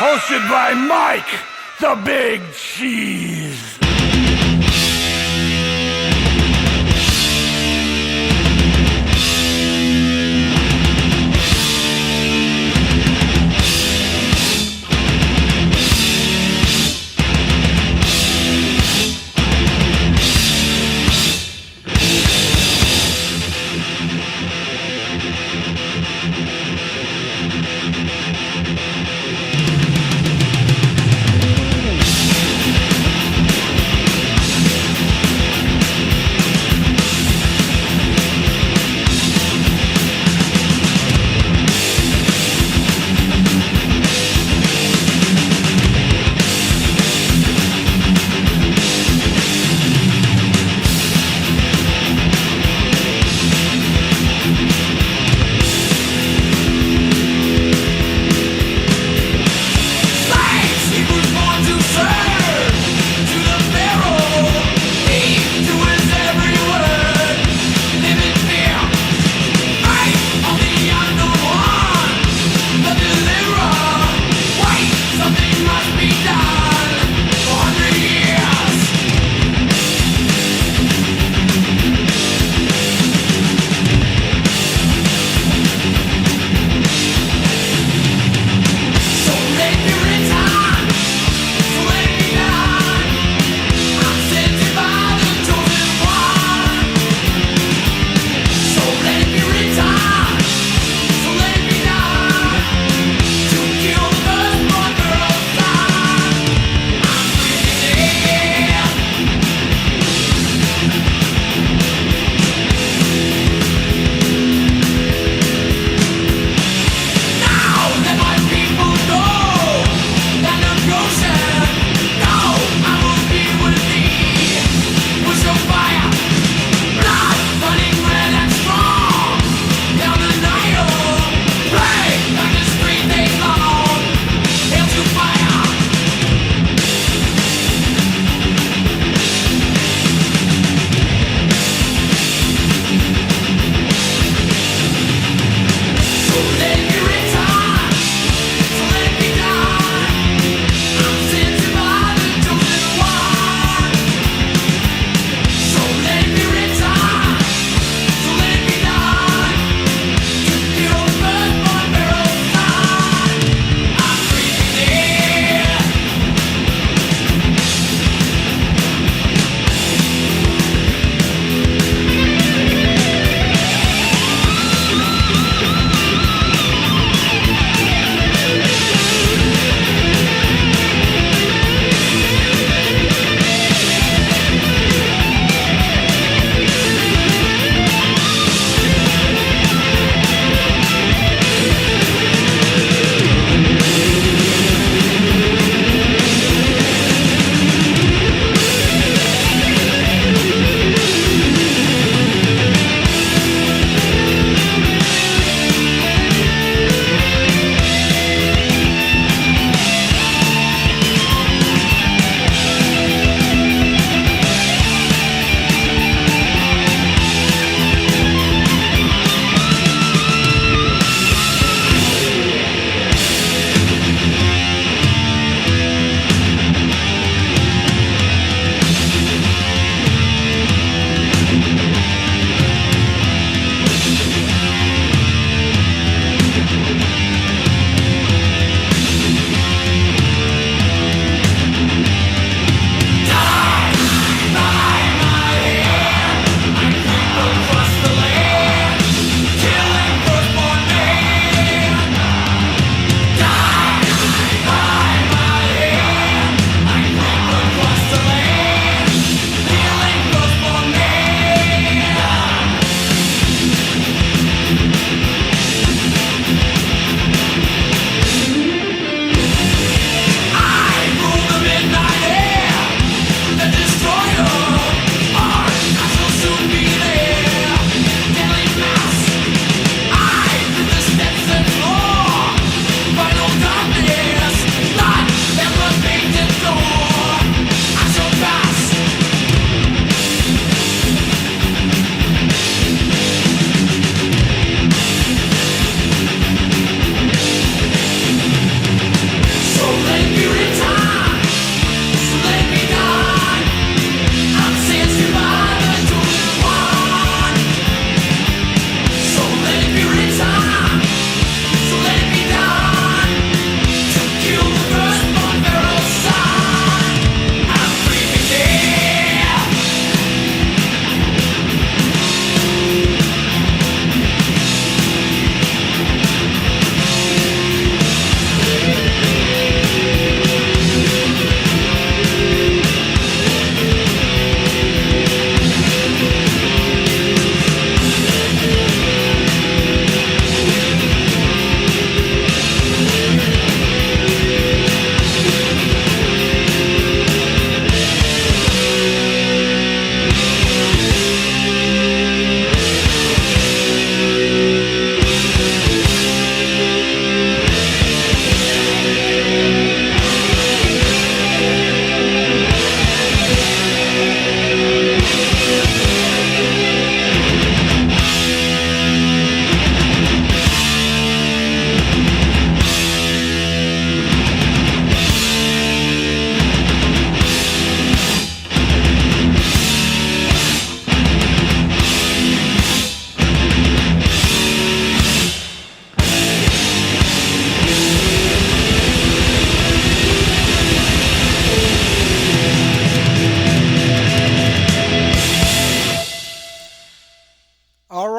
Hosted by Mike, the Big Cheese.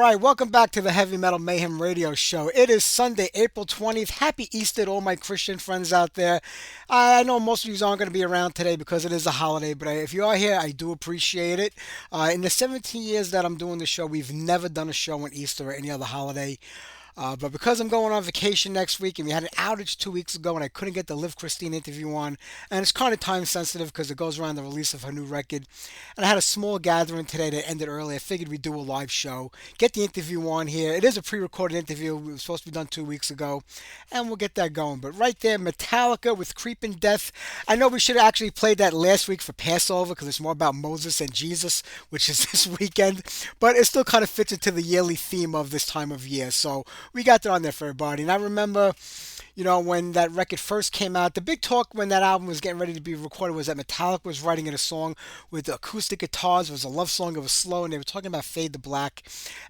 right, welcome back to the Heavy Metal Mayhem Radio Show. It is Sunday, April 20th. Happy Easter to all my Christian friends out there. I know most of you aren't going to be around today because it is a holiday, but if you are here, I do appreciate it. In the 17 years that I'm doing the show, we've never done a show on Easter or any other holiday. But because I'm going on vacation next week and we had an outage 2 weeks ago and I couldn't get the Liv Kristine interview on, and it's kind of time sensitive because it goes around the release of her new record. And I had a small gathering today that ended early. I figured we'd do a live show, get the interview on here. It is a pre recorded interview. It was supposed to be done 2 weeks ago, and we'll get that going. But right there, Metallica with Creeping Death. I know we should have actually played that last week for Passover because it's more about Moses and Jesus, which is this weekend, but it still kind of fits into the yearly theme of this time of year. So we got that on there for everybody. And I remember, when that record first came out, the big talk when that album was getting ready to be recorded was that Metallica was writing in a song with acoustic guitars. It was a love song. It was slow, and they were talking about Fade to Black.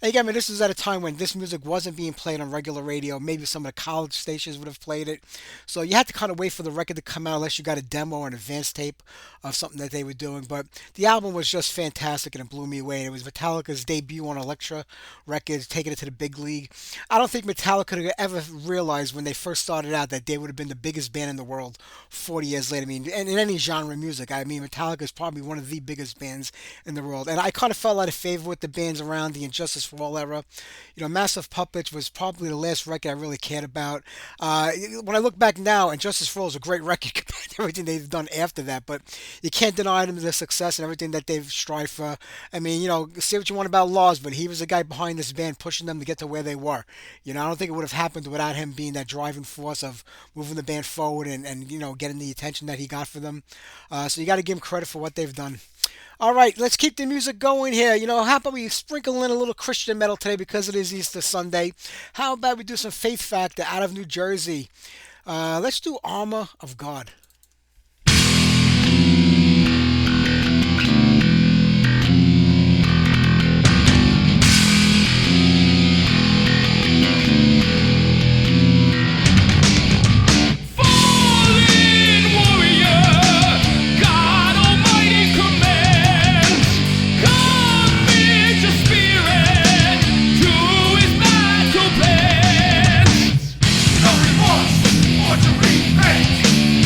And again, this was at a time when this music wasn't being played on regular radio. Maybe some of the college stations would have played it. So you had to kind of wait for the record to come out unless you got a demo or an advanced tape of something that they were doing. But the album was just fantastic, and it blew me away. And it was Metallica's debut on Elektra Records, taking it to the big league. I don't think Metallica could have ever realized when they first started out that they would have been the biggest band in the world 40 years later. I mean, in any genre of music, Metallica is probably one of the biggest bands in the world. And I kind of fell out of favor with the bands around the Injustice for All era. Massive Puppets was probably the last record I really cared about. When I look back now, Injustice for All is a great record compared to everything they've done after that. But you can't deny them their success and everything that they've strived for. Say what you want about Laws, but he was the guy behind this band pushing them to get to where they were. I don't think it would have happened without him being that driving force of moving the band forward and getting the attention that he got for them. So you got to give him credit for what they've done. All right, let's keep the music going here. How about we sprinkle in a little Christian metal today because it is Easter Sunday? How about we do some Faith Factor out of New Jersey? Let's do Armor of God.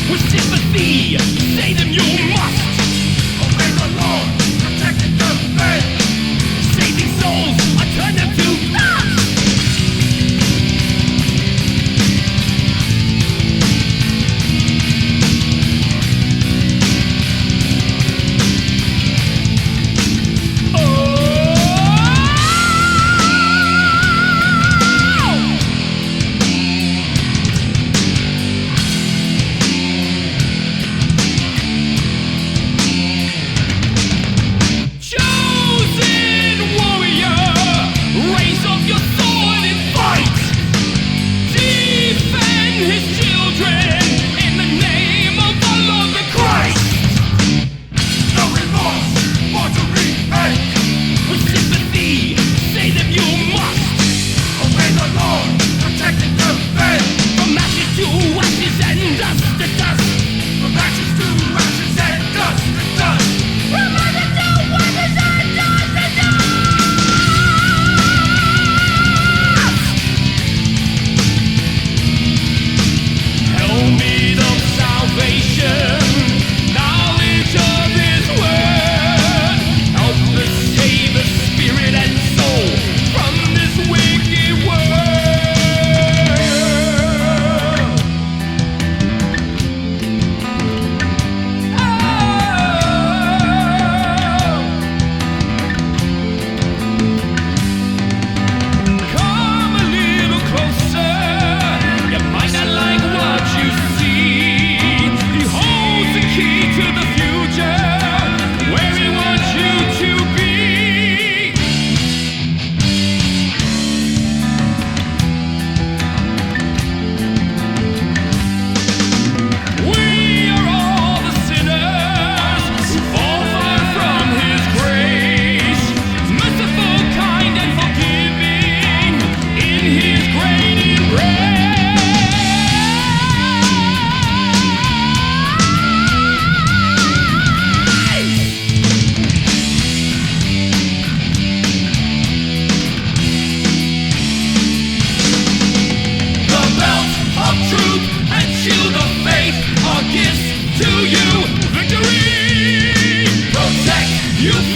We're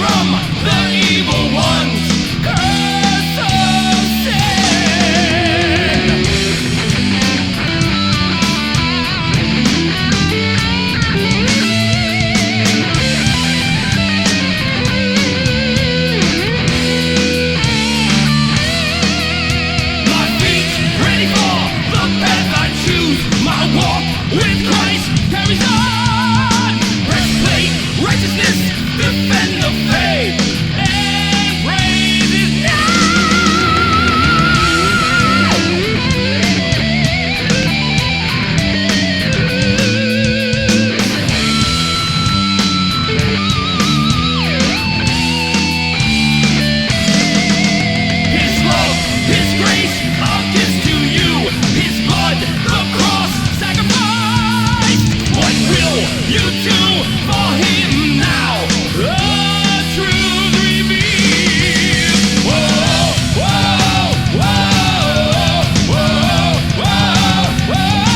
from the evil ones. Curse of sin. My feet ready for the path I choose. My walk with Christ carries on. Breastplate, righteousness, defend the faith, and praise His His love, His grace, are gifts to you. His blood, the cross, sacrifice. What will you do for Him now? The truth revealed. Whoa, whoa, whoa, whoa, whoa, whoa, whoa, whoa,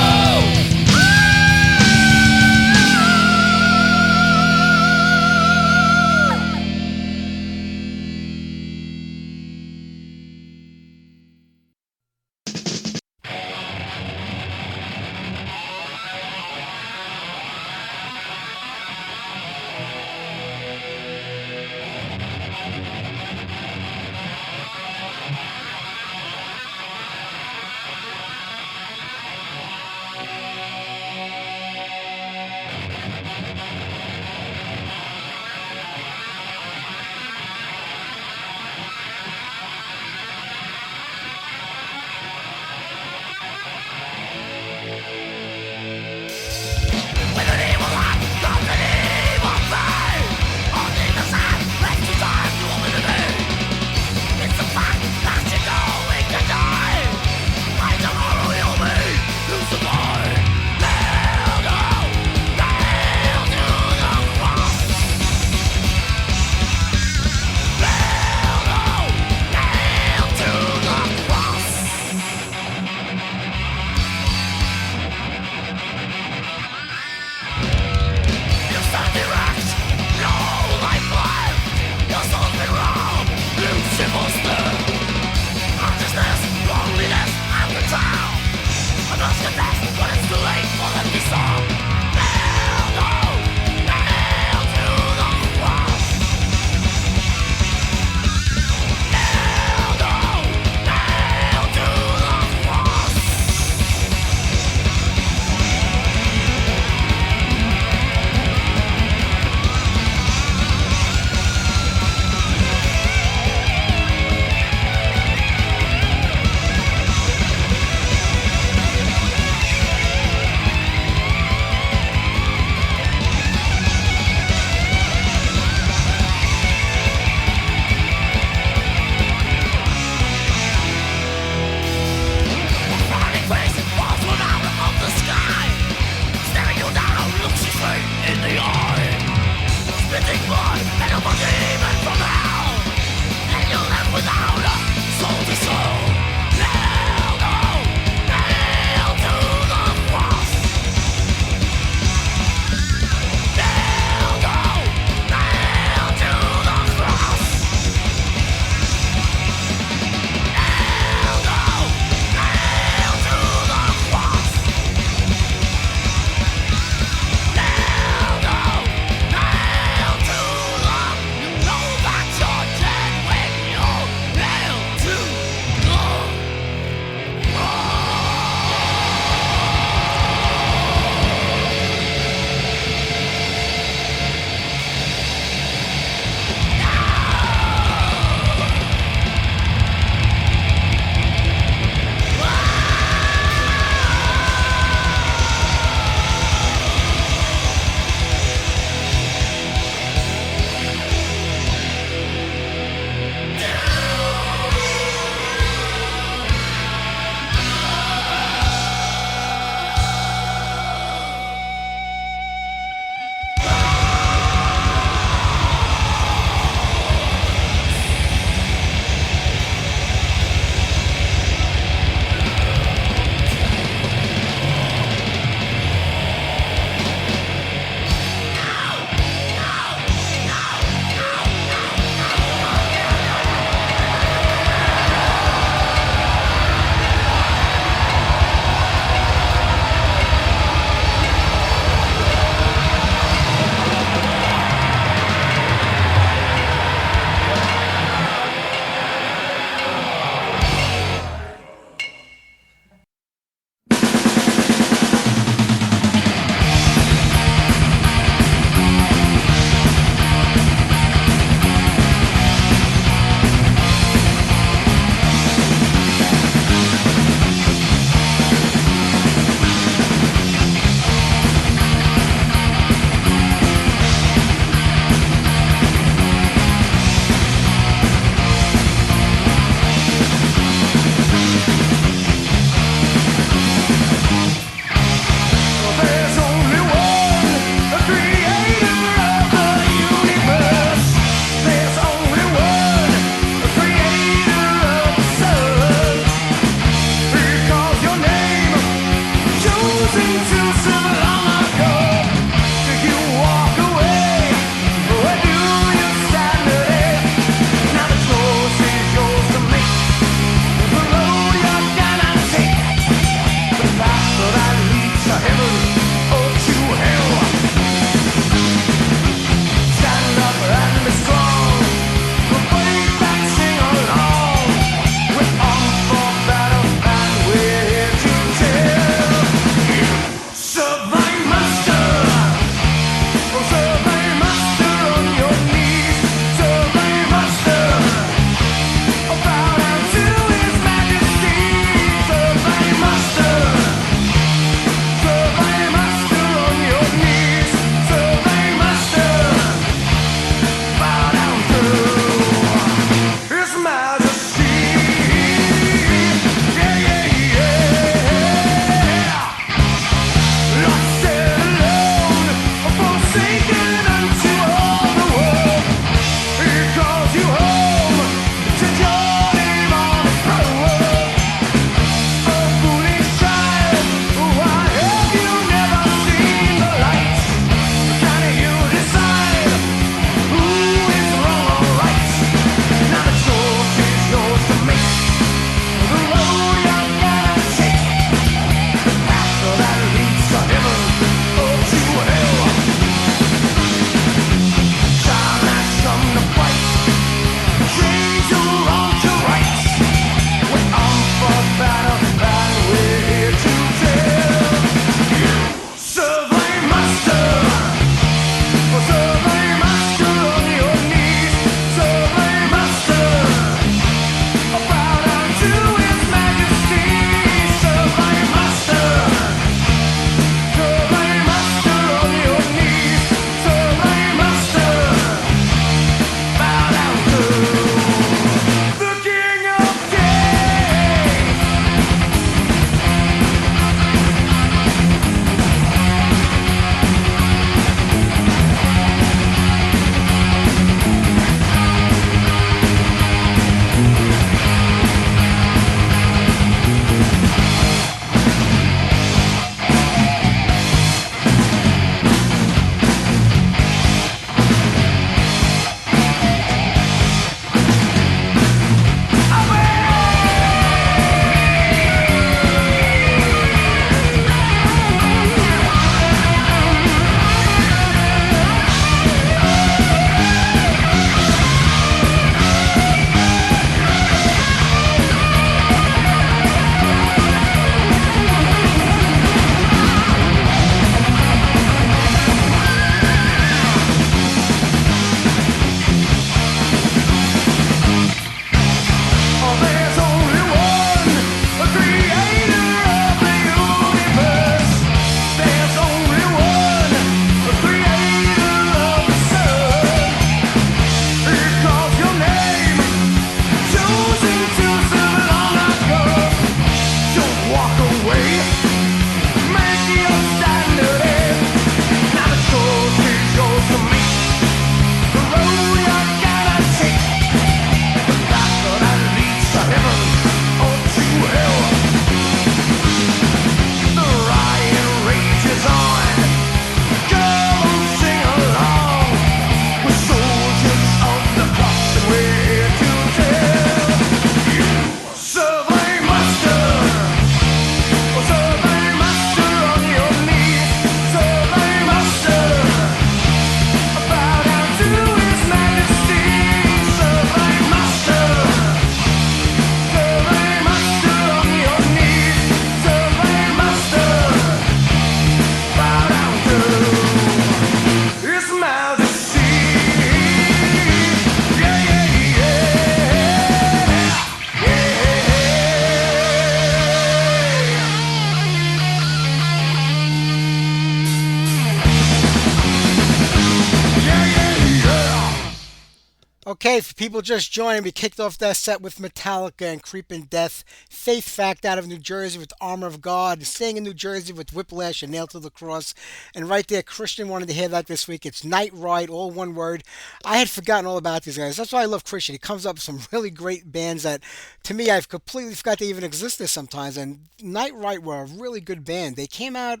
Okay, for people just joining, we kicked off that set with Metallica and Creeping Death, Faith Fact out of New Jersey with Armor of God, Staying in New Jersey with Whiplash and Nailed to the Cross. And right there, Christian wanted to hear that this week. It's Night Ride, all one word. I had forgotten all about these guys. That's why I love Christian. He comes up with some really great bands that, to me, I've completely forgot they even existed sometimes. And Night Ride were a really good band. They came out,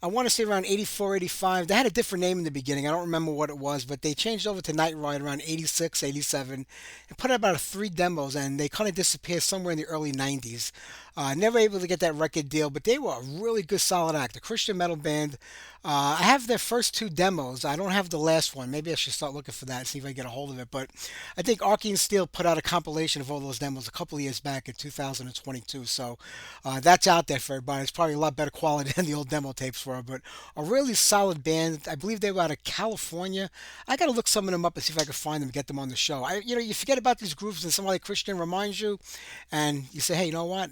I want to say around 84, 85. They had a different name in the beginning. I don't remember what it was, but they changed over to Night Ride around 86, 87, and put out about three demos, and they kind of disappeared somewhere in the early 90s. Never able to get that record deal, but they were a really good, solid act. A Christian metal band. I have their first two demos. I don't have the last one. Maybe I should start looking for that and see if I can get a hold of it. But I think Arcane Steel put out a compilation of all those demos a couple of years back in 2022. So that's out there for everybody. It's probably a lot better quality than the old demo tapes were, but a really solid band. I believe they were out of California. I got to look some of them up and see if I can find them and get them on the show. You forget about these groups and somebody like Christian reminds you, and you say, hey, you know what?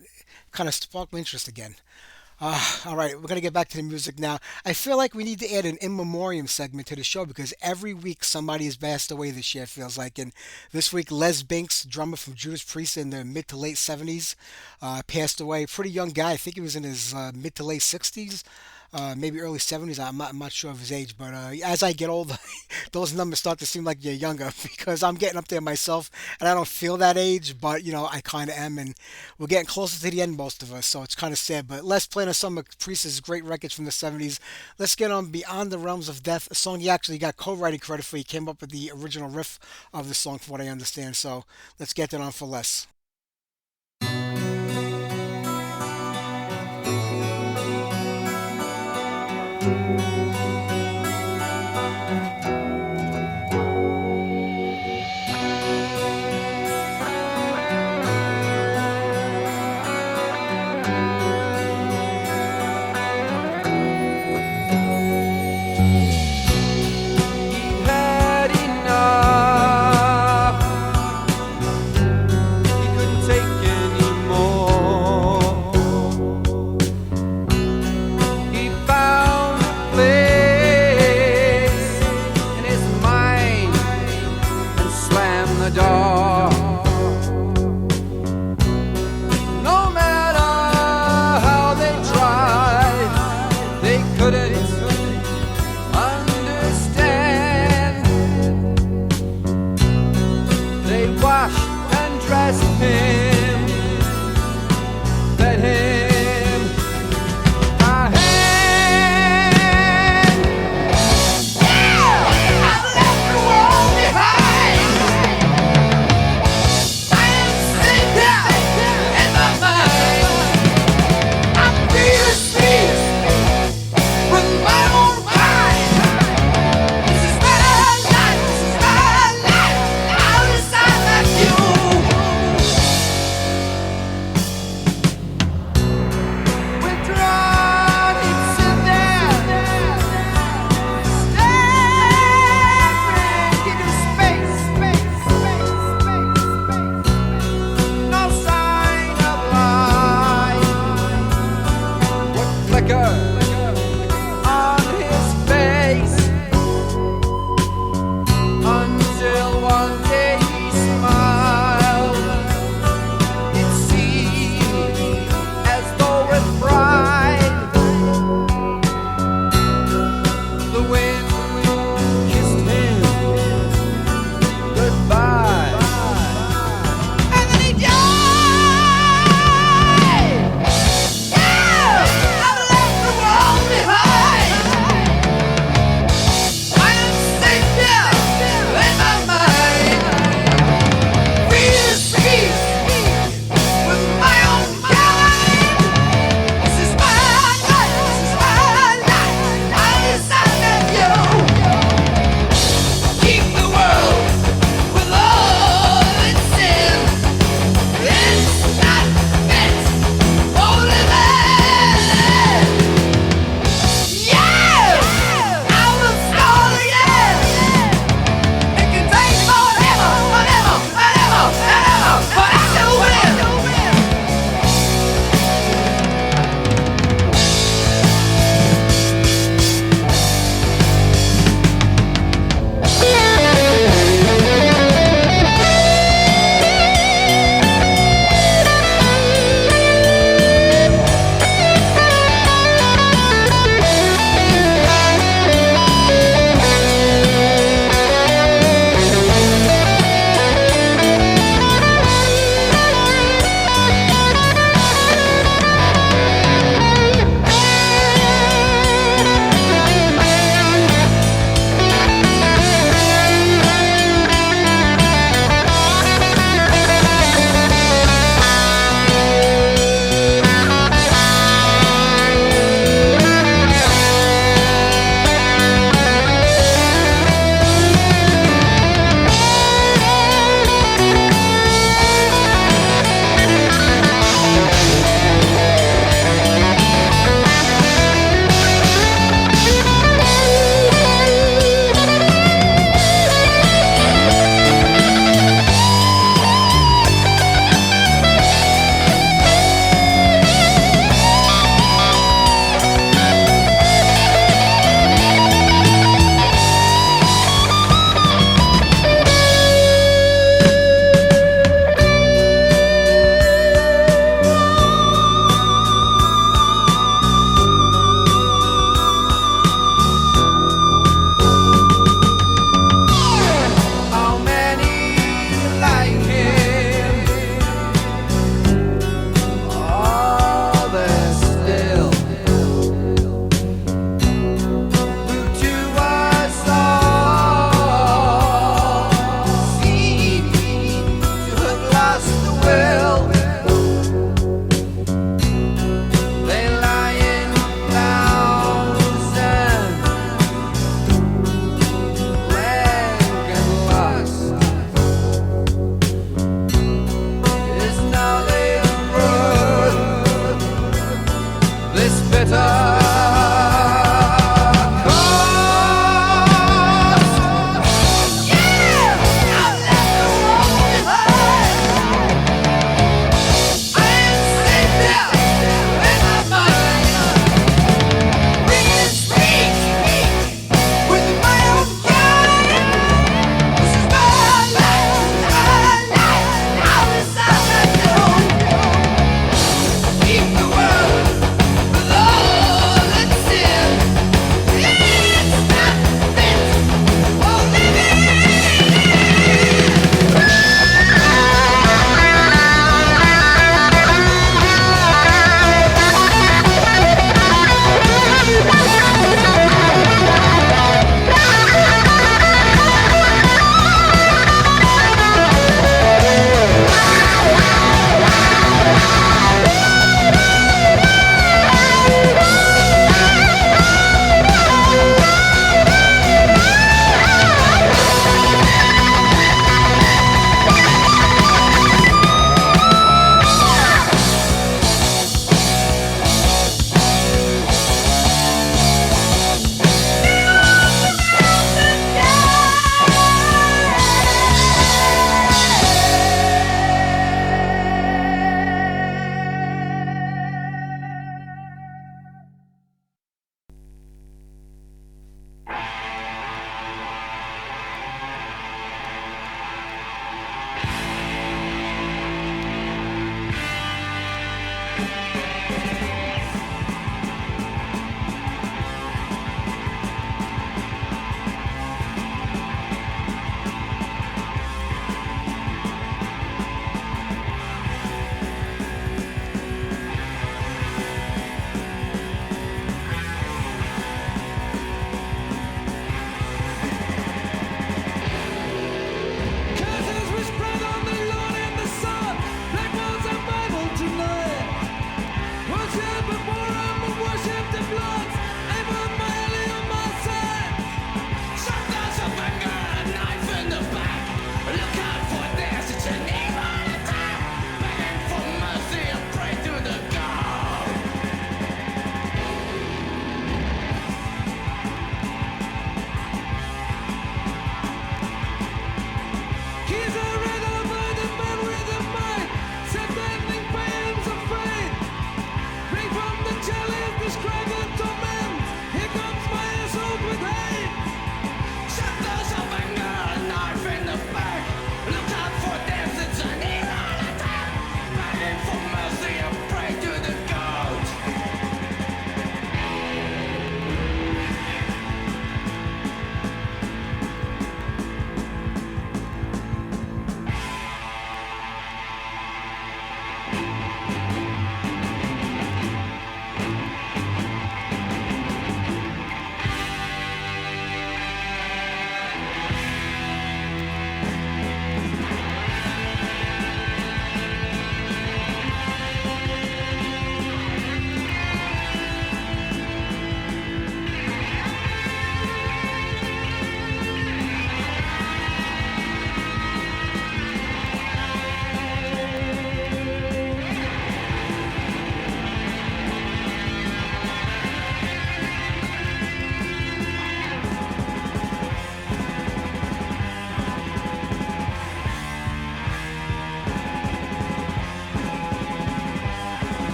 Kind of sparked my interest again. All right, we're going to get back to the music now. I feel like we need to add an in memoriam segment to the show because every week somebody has passed away this year, it feels like. And this week, Les Binks, drummer from Judas Priest in the mid to late 70s, passed away. Pretty young guy. I think he was in his mid to late 60s. Maybe early 70s. I'm not sure of his age, but as I get older, those numbers start to seem like you're younger because I'm getting up there myself and I don't feel that age, but I kind of am, and we're getting closer to the end, most of us, so it's kind of sad. But let's play on some of Priest's great records from the 70s. Let's get on Beyond the Realms of Death, a song he actually got co-writing credit for. He came up with the original riff of the song, from what I understand, so let's get that on for Les. Had enough. He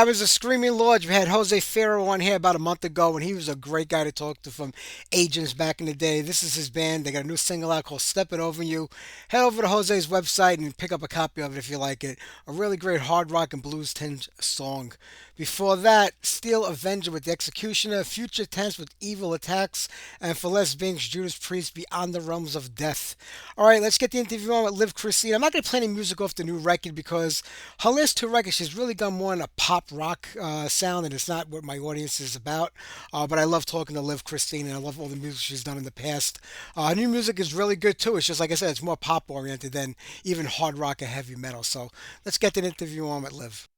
that was a Screaming Lords. We had Jose Ferro on here about a month ago, and he was a great guy to talk to from Agents back in the day. This is his band. They got a new single out called Stepping Over You. Head over to Jose's website and pick up a copy of it if you like it. A really great hard rock and blues tinged song. Before that, Steel Avenger with the Executioner, Future Tense with Evil Attacks, and for Les Binks, Judas Priest, Beyond the Realms of Death. All right, let's get the interview on with Liv Kristine. I'm not going to play any music off the new record because her last two records, she's really gone more in a pop rock sound, and it's not what my audience is about. But I love talking to Liv Kristine, and I love all the music she's done in the past. Her new music is really good too. It's just like I said, it's more pop oriented than even hard rock or heavy metal. So let's get the interview on with Liv.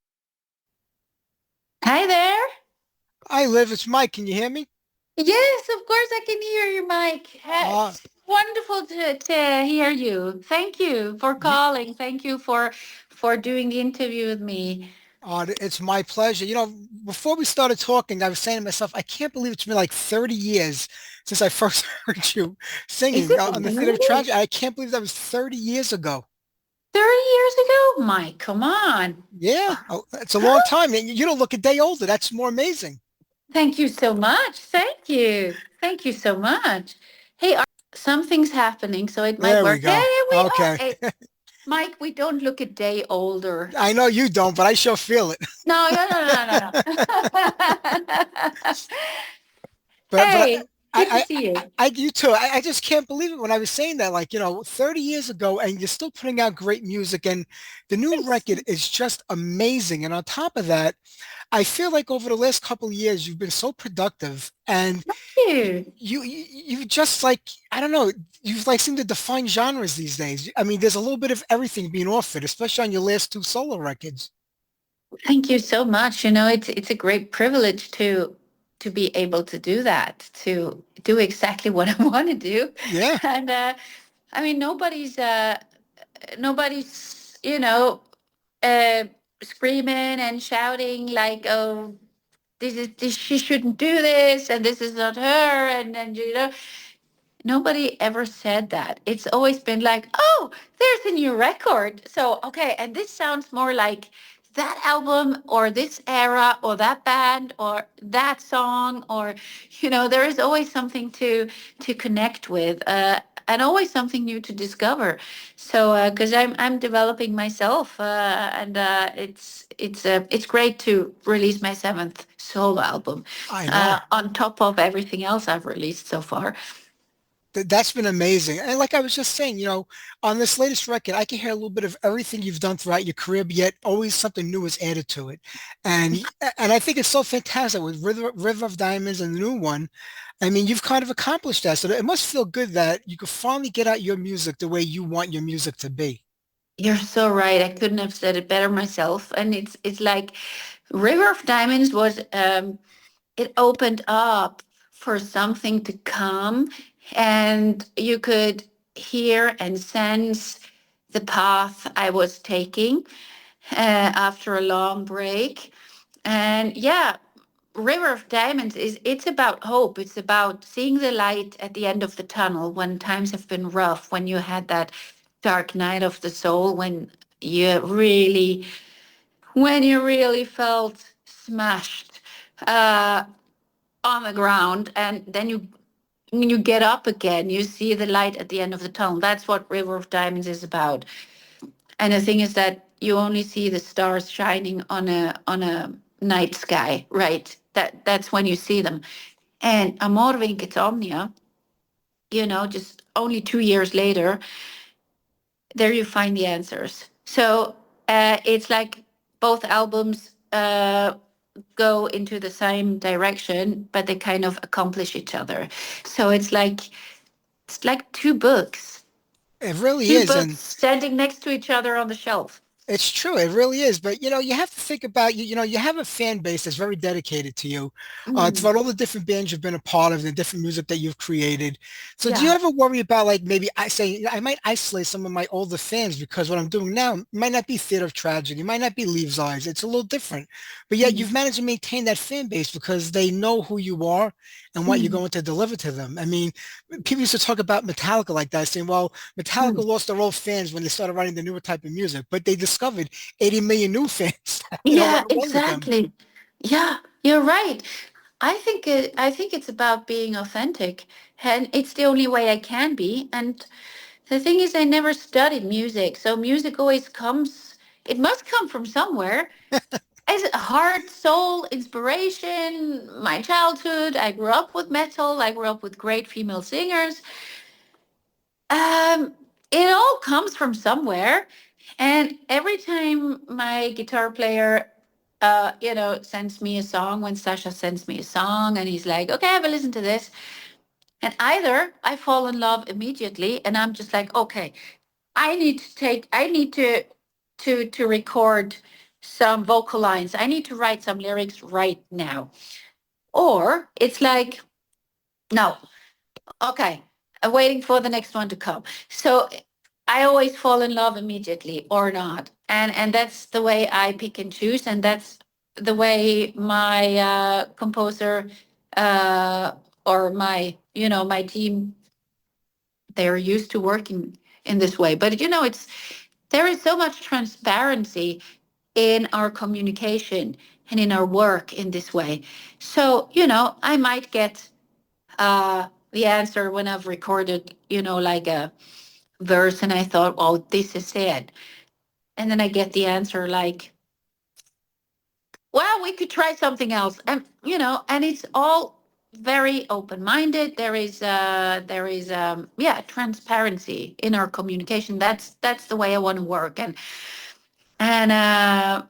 Hi there. Hi, Liv. It's Mike. Can you hear me? Yes, of course I can hear you, Mike. Uh, It's wonderful to hear you. Thank you for you, calling. Thank you for doing the interview with me. it's my pleasure. Before we started talking, I was saying to myself, I can't believe it's been like 30 years since I first heard you Is singing it on the Theater of really Tragedy. I can't believe that was 30 years ago. 30 years ago? Mike, come on. Yeah, it's a long Huh? time. And you don't look a day older. That's more amazing. Thank you so much. Thank you. Thank you so much. Hey, something's happening, so it might There we work. go. There we are. Okay. Hey, Mike, we don't look a day older. I know you don't, but I sure feel it. No, no, no, no, no, no. But Hey, good to I, see you. you too. I just can't believe it when I was saying that, like, 30 years ago, and you're still putting out great music, and the new Thanks. record is just amazing. And on top of that, I feel like over the last couple of years, you've been so productive, and You. you just like, I don't know, you've like seemed to define genres these days. I mean, there's a little bit of everything being offered, especially on your last two solo records. Thank you so much. It's a great privilege to be able to do that, to do exactly what I want to do. Yeah, And I mean, nobody's uh, screaming and shouting like, "Oh, this she shouldn't do this, and this is not her," and nobody ever said that. It's always been like, oh, there's a new record. So, okay, and this sounds more like that album or this era or that band or that song or there is always something to connect with and always something new to discover. So because I'm developing myself and it's great to release my seventh solo album I know. on top of everything else I've released so far. That's been amazing. And like I was just saying, on this latest record, I can hear a little bit of everything you've done throughout your career, but yet always something new is added to it. And I think it's so fantastic with River of Diamonds and the new one. I mean, you've kind of accomplished that. So it must feel good that you could finally get out your music the way you want your music to be. You're so right. I couldn't have said it better myself. And it's like River of Diamonds was it opened up for something to come, and you could hear and sense the path I was taking after a long break. And yeah, River of Diamonds it's about hope. It's about seeing the light at the end of the tunnel when times have been rough, when you had that dark night of the soul, you really when you really felt smashed uh, on the ground, and then when you get up again, you see the light at the end of the tunnel. That's what River of Diamonds is about. And the thing is that you only see the stars shining on a night sky, right? That's when you see them. And Amor Vinc Omnia, just only 2 years later, there you find the answers. So it's like both albums go into the same direction, but they kind of accomplish each other. So it's like It really two is. books And standing next to each other on the shelf. it's true. It really is. But you have to think about you have a fan base that's very dedicated to you. It's Mm, about all the different bands you've been a part of, the different music that you've created. So do you yeah. ever worry about like maybe I say I might isolate some of my older fans because what I'm doing now might not be Theater of Tragedy, might not be Leaves Eyes. It's a little different. But yet Mm, you've managed to maintain that fan base because they know who you are and what you're mm, going to deliver to them. I mean, people used to talk about Metallica like that, saying, well, Metallica mm, lost their old fans when they started writing the newer type of music, but they discovered 80 million new fans, Yeah, right along with them. exactly. Yeah, you're right. I think it's about being authentic, and it's the only way I can be. And the thing is, I never studied music, so music always comes. It must come from somewhere. As heart, soul, inspiration, my childhood. I grew up with metal. I grew up with great female singers. Um, it all comes from somewhere. And every time my guitar player, sends me a song, when Sasha sends me a song and he's like, okay, have a listen to this. And either I fall in love immediately and I'm just like, okay, I need to record some vocal lines. I need to write some lyrics right now. Or it's like, no, okay, I'm waiting for the next one to come. So I always fall in love immediately or not. And that's the way I pick and choose. And that's the way my composer uh, or my team, they're used to working in this way. But, there is so much transparency in our communication and in our work in this way. So, I might get the answer when I've recorded, like a verse and I thought, oh, this is it. And then I get the answer like, well, we could try something else. And it's all very open-minded. There is transparency in our communication. That's the way I want to work. And I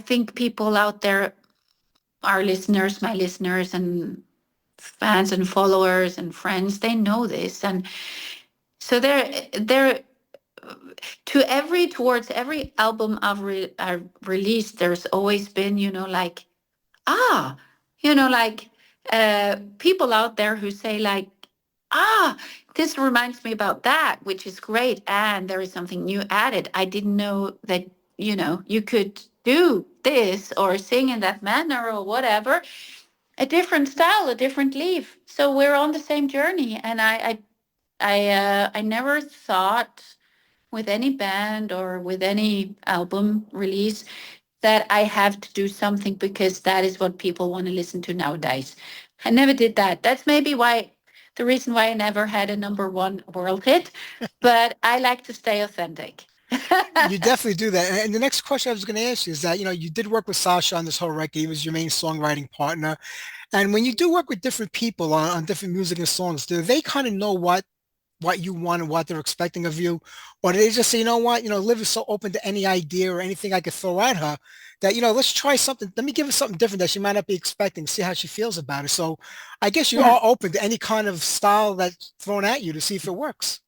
think people out there, our listeners, my listeners and fans and followers and friends, they know this. And so they're towards every album I've released, there's always been, like, ah, like people out there who say like, ah, this reminds me about that, which is great. And there is something new added. I didn't know that, you could do this or sing in that manner or whatever, a different style, a different leaf. So we're on the same journey. And I never thought with any band or with any album release that I have to do something because that is what people want to listen to nowadays. I never did that. That's maybe the reason why I never had a number one world hit, but I like to stay authentic. You definitely do that. And the next question I was going to ask you is that, you did work with Sasha on this whole record. He was your main songwriting partner. And when you do work with different people on different music and songs, do they kind of know what you want and what they're expecting of you? Or do they just say, you know what, Liv is so open to any idea or anything I could throw at her that, let's try something. Let me give her something different that she might not be expecting, see how she feels about it. So I guess you Yeah. are open to any kind of style that's thrown at you to see if it works.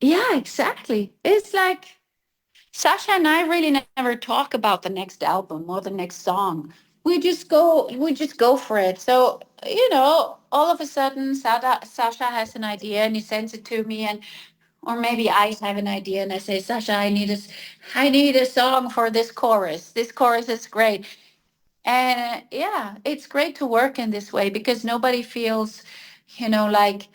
Yeah, exactly. It's like Sasha and I really never talk about the next album or the next song. We just go for it. So, all of a sudden Sasha has an idea and he sends it to me, and or maybe I have an idea and I say, Sasha, I need a song for this chorus. This chorus is great. And yeah, it's great to work in this way because nobody feels, like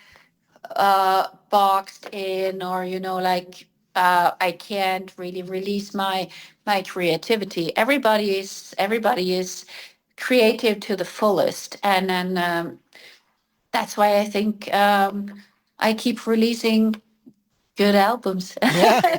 boxed in, or like I can't really release my creativity. Everybody is creative to the fullest, and then that's why I think I keep releasing good albums. Yeah,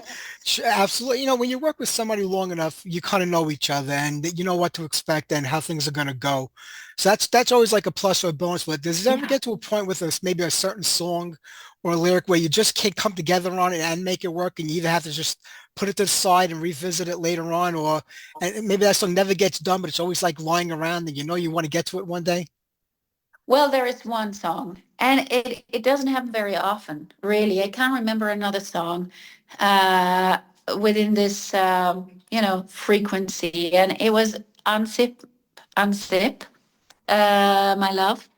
absolutely. When you work with somebody long enough, you kind of know each other and you know what to expect and how things are going to go. So that's always like a plus or a bonus. But does it ever Yeah. get to a point with us, maybe a certain song or a lyric where you just can't come together on it and make it work, and you either have to just put it to the side and revisit it later on, or and maybe that song never gets done, but it's always like lying around and you want to get to it one day? Well, there is one song, and it doesn't happen very often, really. I can't remember another song uh, within this frequency, and it was unzip, my love.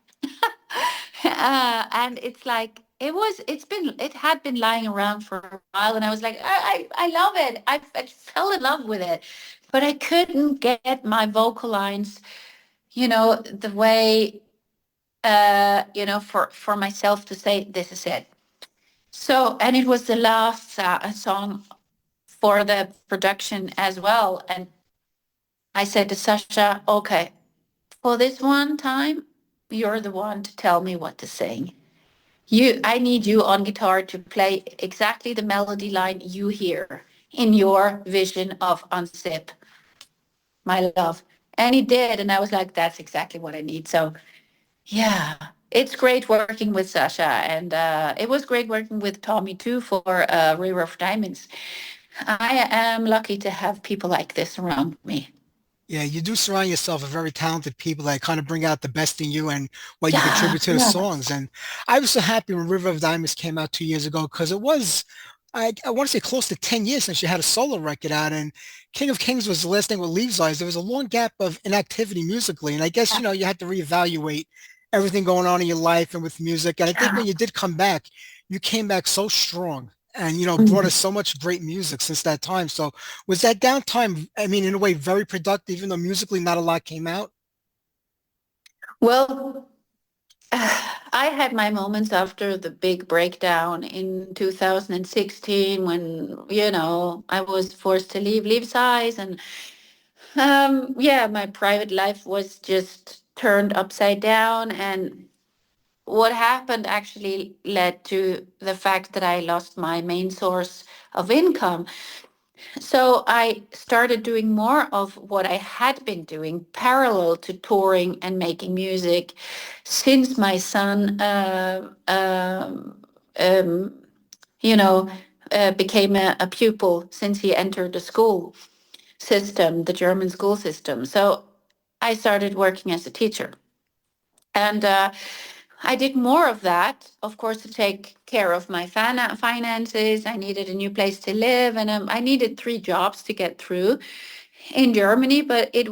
And it's like it had been lying around for a while, and I was like, I love it. I fell in love with it, but I couldn't get my vocal lines, the way for myself to say this is it. So, and it was the last song for the production as well. And I said to Sasha, okay, for this one time, you're the one to tell me what to sing. I need you on guitar to play exactly the melody line you hear in your vision of Unzip, my love. And he did, and I was like, that's exactly what I need. So yeah, it's great working with Sasha, and it was great working with Tommy too for River of Diamonds. I am lucky to have people like this around me. Yeah, you do surround yourself with very talented people that kind of bring out the best in you and what you Yeah, contribute to the yeah. songs. And I was so happy when River of Diamonds came out 2 years ago because it was, I want to say close to 10 years since you had a solo record out. And King of Kings was the last thing with Leaves' Eyes. There was a long gap of inactivity musically. And I guess, you had to reevaluate everything going on in your life and with music. And I think when Yeah. you did come back, you came back so strong and, brought us Mhm. so much great music since that time. So was that downtime, I mean, in a way, very productive, even though musically not a lot came out? Well, I had my moments after the big breakdown in 2016 when, I was forced to leave size and yeah, my private life was just turned upside down. And what happened actually led to the fact that I lost my main source of income. So I started doing more of what I had been doing parallel to touring and making music since my son, um, you know, became a pupil, since he entered the school system, the German school system. So I started working as a teacher. And I did more of that, of course, to take care of my finances. I needed a new place to live, and I needed three jobs to get through in Germany. But there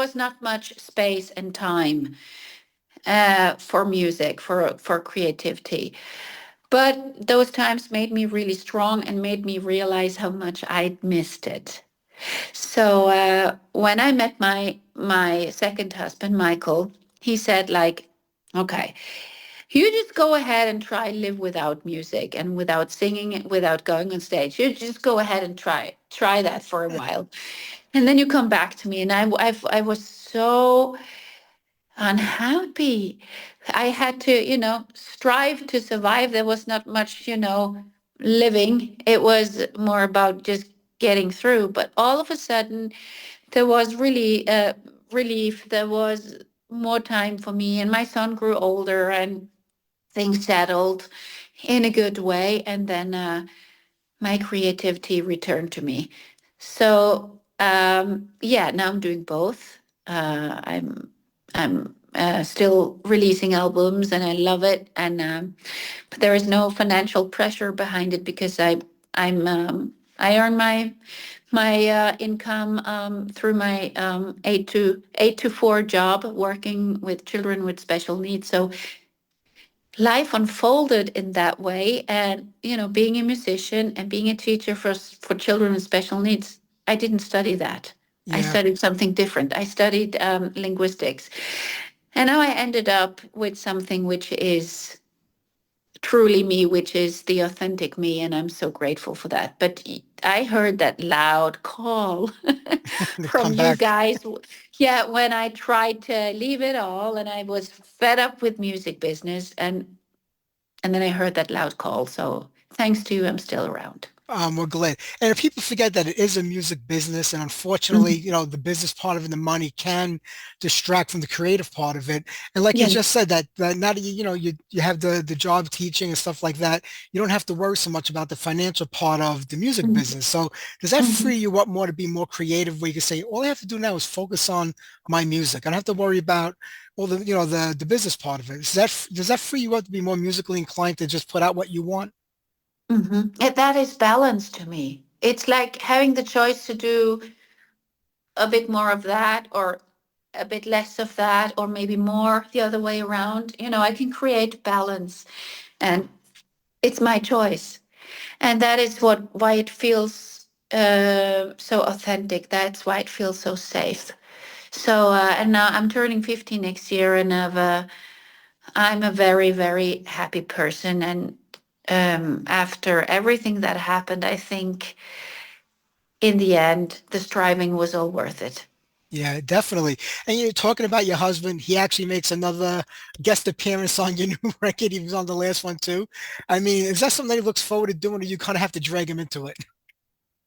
was not much space and time for music, for creativity. But those times made me really strong and made me realize how much I'd missed it. So when I met my second husband, Michael, he said like, okay, you just go ahead and try live without music and without singing, without going on stage. You just go ahead and try that for a while, and then you come back to me. And I was so unhappy. I had to, strive to survive. There was not much, living. It was more about just getting through. But all of a sudden, there was really relief. There was more time for me, and my son grew older, and things settled in a good way. And then my creativity returned to me. So yeah, now I'm doing both. I'm still releasing albums, and I love it. And but there is no financial pressure behind it because I earn my income through my 8 to 4 job working with children with special needs. So life unfolded in that way. And being a musician and being a teacher for children with special needs, I didn't study that. I Yeah. studied something different. I studied linguistics, and now I ended up with something which is truly me, which is the authentic me, and I'm so grateful for that. But I heard that loud call To from come you back. guys. Yeah, when I tried to leave it all and I was fed up with music business, and then I heard that loud call. So thanks to you, I'm still around. We're glad. And if people forget that it is a music business, and unfortunately, Mhm. the business part of it, the money can distract from the creative part of it. And like you Yeah. just said, that now that you have the job teaching and stuff like that, you don't have to worry so much about the financial part of the music Mhm. business. So does that Mhm. free you up more to be more creative, where you can say, all I have to do now is focus on my music. I don't have to worry about all the business part of it. Does that free you up to be more musically inclined to just put out what you want? That is balance to me. It's like having the choice to do a bit more of that or a bit less of that, or maybe more the other way around. I can create balance, and it's my choice. And that is why it feels so authentic. That's why it feels so safe. So, and now I'm turning 50 next year, and I'm a very, very happy person. And After everything that happened, I think in the end, the striving was all worth it. Yeah, definitely. And you're talking about your husband. He actually makes another guest appearance on your new record. He was on the last one too. I mean, is that something that he looks forward to doing, or you kind of have to drag him into it?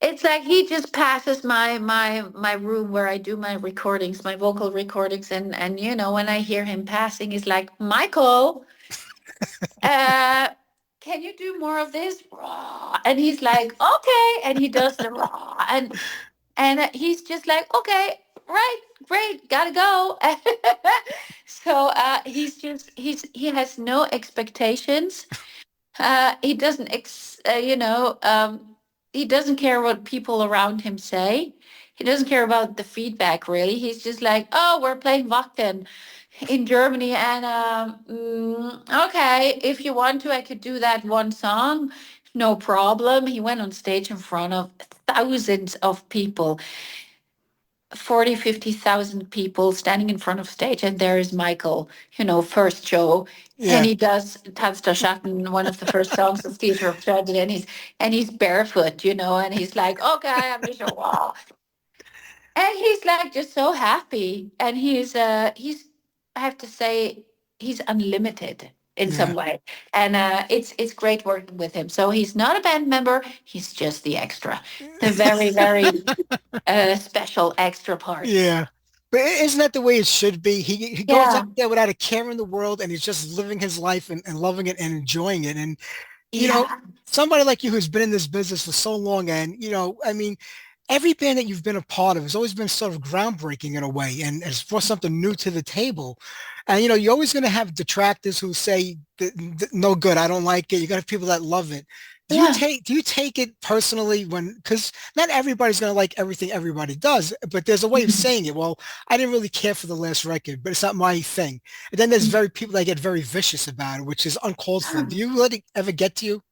It's like he just passes my room where I do my recordings, my vocal recordings, and when I hear him passing, he's like, Michael, uh, can you do more of this? Rah. And he's like, okay, and he does the raw, and he's just like, okay, right, great, gotta go. So he has no expectations. He doesn't he doesn't care what people around him say. He doesn't care about the feedback really. He's just like, oh, we're playing Wacken in Germany, and okay, if you want to, I could do that one song, no problem. He went on stage in front of thousands of people, 40, 50,000 people standing in front of stage, and there is Michael, first show, and Yeah. he does Tanz der Schatten, one of the first songs of Theater of Tragedy, and he's barefoot, and he's like, okay, I'm just wow, and he's like just so happy, and he's I have to say he's unlimited in some Yeah. way, and it's great working with him. So he's not a band member; he's just the extra, the very very special extra parts. Yeah. But isn't that the way it should be? He goes out Yeah, there without a care in the world, and he's just living his life and loving it and enjoying it. And you know, yeah, somebody like you who's been in this business for so long, and I mean, every band that you've been a part of has always been sort of groundbreaking in a way, and has brought something new to the table. And you're always going to have detractors who say, "No good, I don't like it." You got to have people that love it. yeah. Do you take it personally because not everybody's going to like everything everybody does, but there's a way of Mhm. saying it. Well, I didn't really care for the last record, but it's not my thing. And then there's very people that get very vicious about it, which is uncalled for. Do you let it ever get to you?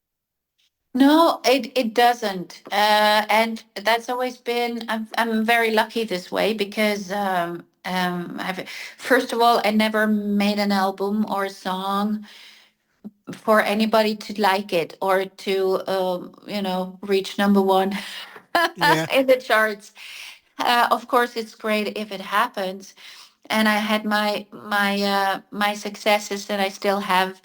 No, it doesn't, and that's always been. I'm very lucky this way because I've first of all I never made an album or a song for anybody to like it or to reach number one Yeah, in the charts. Of course, it's great if it happens, and I had my successes, and I still have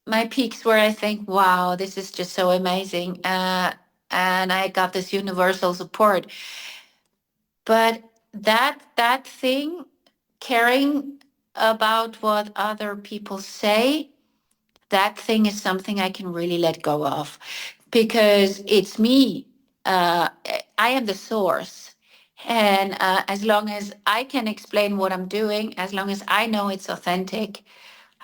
my peaks where I think, wow, this is just so amazing. And I got this universal support. But that thing, caring about what other people say, that thing is something I can really let go of because it's me. Uh, I am the source. And as long as I can explain what I'm doing, as long as I know it's authentic,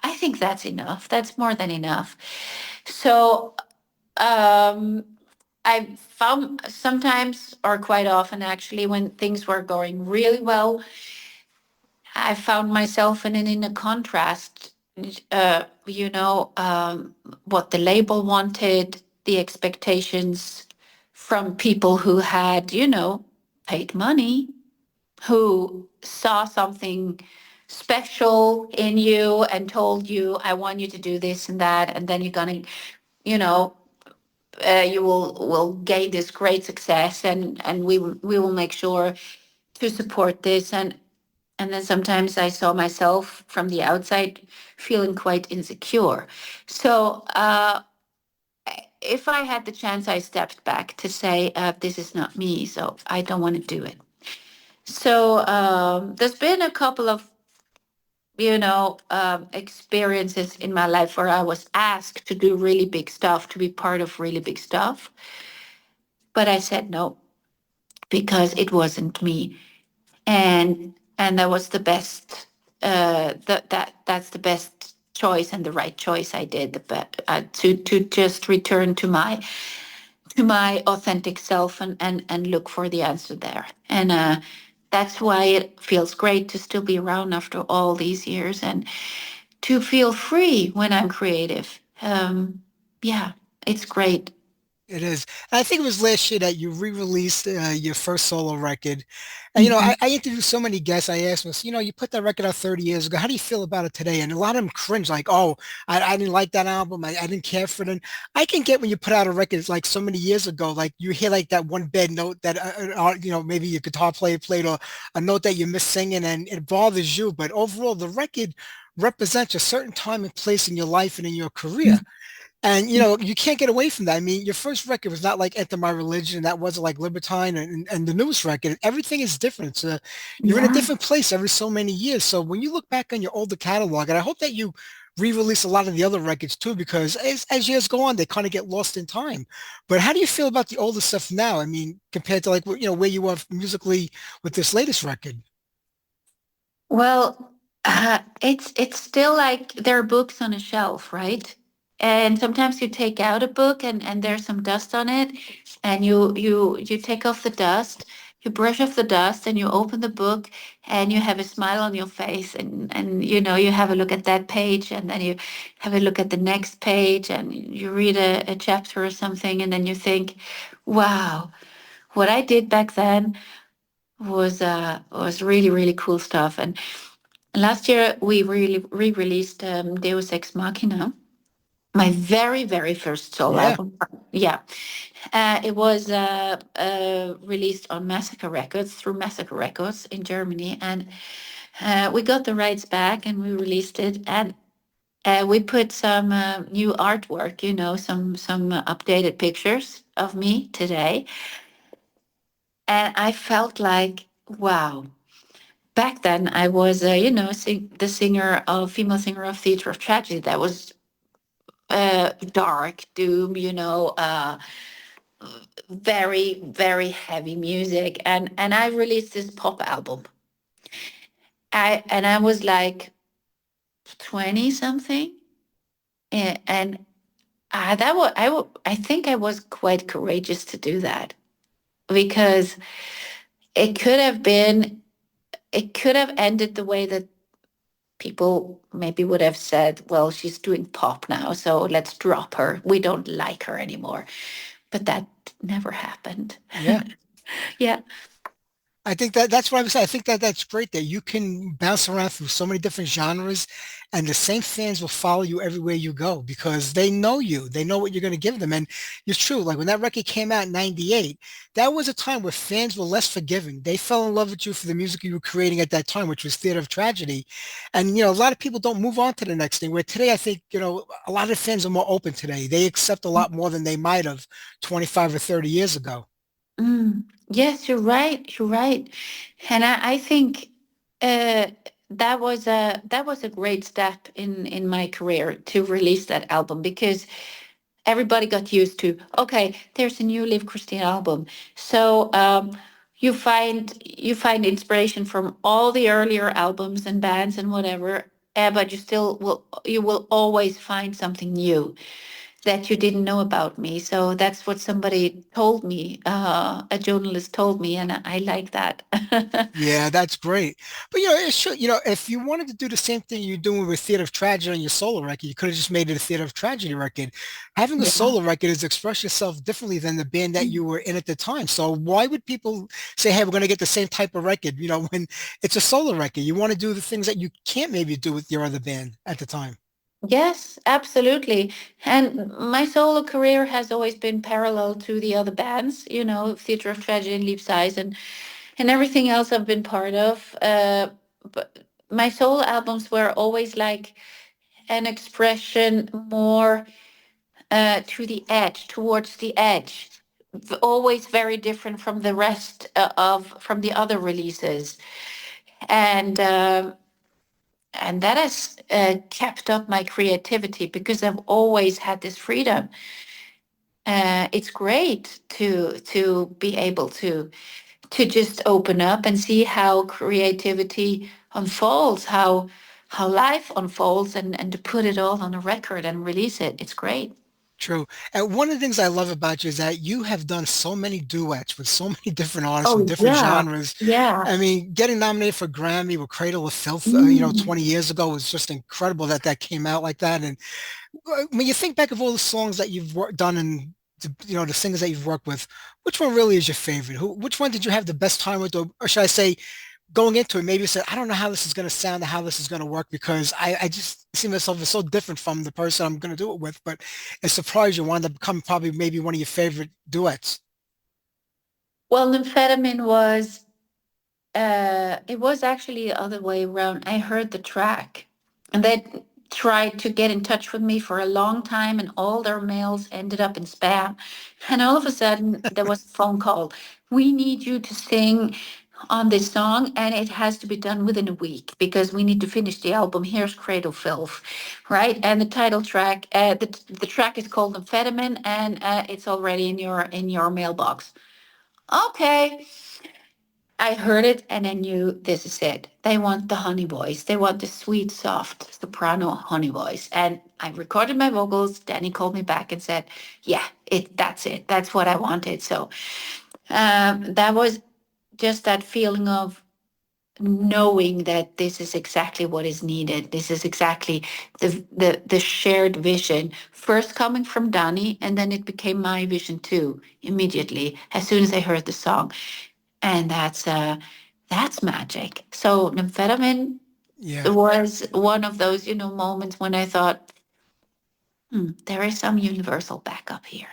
I think that's enough. That's more than enough. So um, I found sometimes, or quite often actually, when things were going really well, I found myself in a contrast. What the label wanted, the expectations from people who had, paid money, who saw something special in you and told you, I want you to do this and that, and then you're gonna, you know, you will gain this great success, and we will make sure to support this, and then sometimes I saw myself from the outside feeling quite insecure. So if I had the chance, I stepped back to say, this is not me, so I don't want to do it. So there's been a couple of experiences in my life where I was asked to do really big stuff, to be part of really big stuff. But I said no because it wasn't me. And that was the best, that's the best choice and the right choice I did, to just return to my authentic self and look for the answer there. And that's why it feels great to still be around after all these years and to feel free when I'm creative. Yeah, it's great. It is. And I think it was last year that you re-released your first solo record. And, Mhm. I interviewed so many guests. I asked them, you put that record out 30 years ago. How do you feel about it today? And a lot of them cringe, like, oh, I didn't like that album. I didn't care for it. And I can get when you put out a record like so many years ago, like you hear like that one bad note that, maybe your guitar player played or a note that you miss singing and it bothers you. But overall, the record represents a certain time and place in your life and in your career. And you can't get away from that. I mean, your first record was not like Enter My Religion. That wasn't like Libertine and the newest record. Everything is different. So you're in a Yeah. different place every so many years. So when you look back on your older catalog, and I hope that you re-release a lot of the other records too, because as years go on, they kind of get lost in time. But how do you feel about the older stuff now? I mean, compared to like where you are musically with this latest record? Well, it's still like there are books on a shelf, right? And sometimes you take out a book and there's some dust on it, and you take off the dust, you brush off the dust, and you open the book, and you have a smile on your face, and you have a look at that page, and then you have a look at the next page, and you read a chapter or something, and then you think, wow, what I did back then was really really cool stuff. And last year, we really re-released Deus Ex Machina, my very, very first solo Yeah. album. Yeah, it was released on Massacre Records through Massacre Records in Germany, and we got the rights back and we released it, and we put some new artwork, some updated pictures of me today, and I felt like, wow. Back then, I was, the female singer of Theater of Tragedy. That was dark, doom, very, very heavy music. And I released this pop album. I was like 20 something. And I think I was quite courageous to do that because it could have been, it could have ended the way that people maybe would have said, well, she's doing pop now, so let's drop her. We don't like her anymore. But that never happened. Yeah. Yeah. I think that's what I was saying. I think that that's great that you can bounce around through so many different genres and the same fans will follow you everywhere you go because they know you. They know what you're going to give them. And it's true. Like when that record came out in 98, that was a time where fans were less forgiving. They fell in love with you for the music you were creating at that time, which was Theater of Tragedy. And, a lot of people don't move on to the next thing where today I think, a lot of fans are more open today. They accept a lot more than they might have 25 or 30 years ago. Yes, you're right. You're right. And I think uh, that was a great step in my career to release that album because everybody got used to, okay, there's a new Liv Christine album. So you find inspiration from all the earlier albums and bands and whatever, but you will always find something new that you didn't know about me. So that's what somebody told me, a journalist told me, and I like that. Yeah, that's great. But it should, if you wanted to do the same thing you're doing with Theater of Tragedy on your solo record, you could have just made it a Theater of Tragedy record. Having a Yeah. solo record is express yourself differently than the band that you were in at the time. So why would people say, hey, we're going to get the same type of record, when it's a solo record? You want to do the things that you can't maybe do with your other band at the time. Yes, absolutely. And my solo career has always been parallel to the other bands, Theatre of Tragedy and Leap Size and everything else I've been part of. But my solo albums were always like an expression more to the edge, towards the edge. Always very different from the rest from the other releases, and that has kept up my creativity because I've always had this freedom. It's great to be able to just open up and see how creativity unfolds, how life unfolds, and to put it all on a record and release it. It's great. True. And one of the things I love about you is that you have done so many duets with so many different artists from Oh different yeah, genres. yeah. I mean, getting nominated for Grammy with Cradle of Filth, Mm. 20 years ago was just incredible that that came out like that. And when you think back of all the songs that you've done and the singers that you've worked with, which one really is your favorite? Which one did you have the best time with, or should I say, going into it, maybe you said, I don't know how this is going to sound or how this is going to work because I just see myself as so different from the person I'm going to do it with. But it's surprised you wound up becoming probably maybe one of your favorite duets. Well, Amphetamine was it was actually the other way around. I heard the track and they tried to get in touch with me for a long time, and all their mails ended up in spam. And all of a sudden, there was a phone call. We need you to sing on this song, and it has to be done within a week because we need to finish the album. Here's Cradle Filth, right? And the title track, the track is called Amphetamine, and it's already in your mailbox. Okay, I heard it and I knew this is it. They want the honey voice. They want the sweet, soft soprano honey voice. And I recorded my vocals. Danny called me back and said, "Yeah, that's it. That's what I wanted." So that was just that feeling of knowing that this is exactly what is needed. This is exactly the shared vision. First coming from Danny, and then it became my vision too. Immediately, as soon as I heard the song, and that's magic. So amphetamine Yeah. was one of those moments when I thought, there is some universal backup here.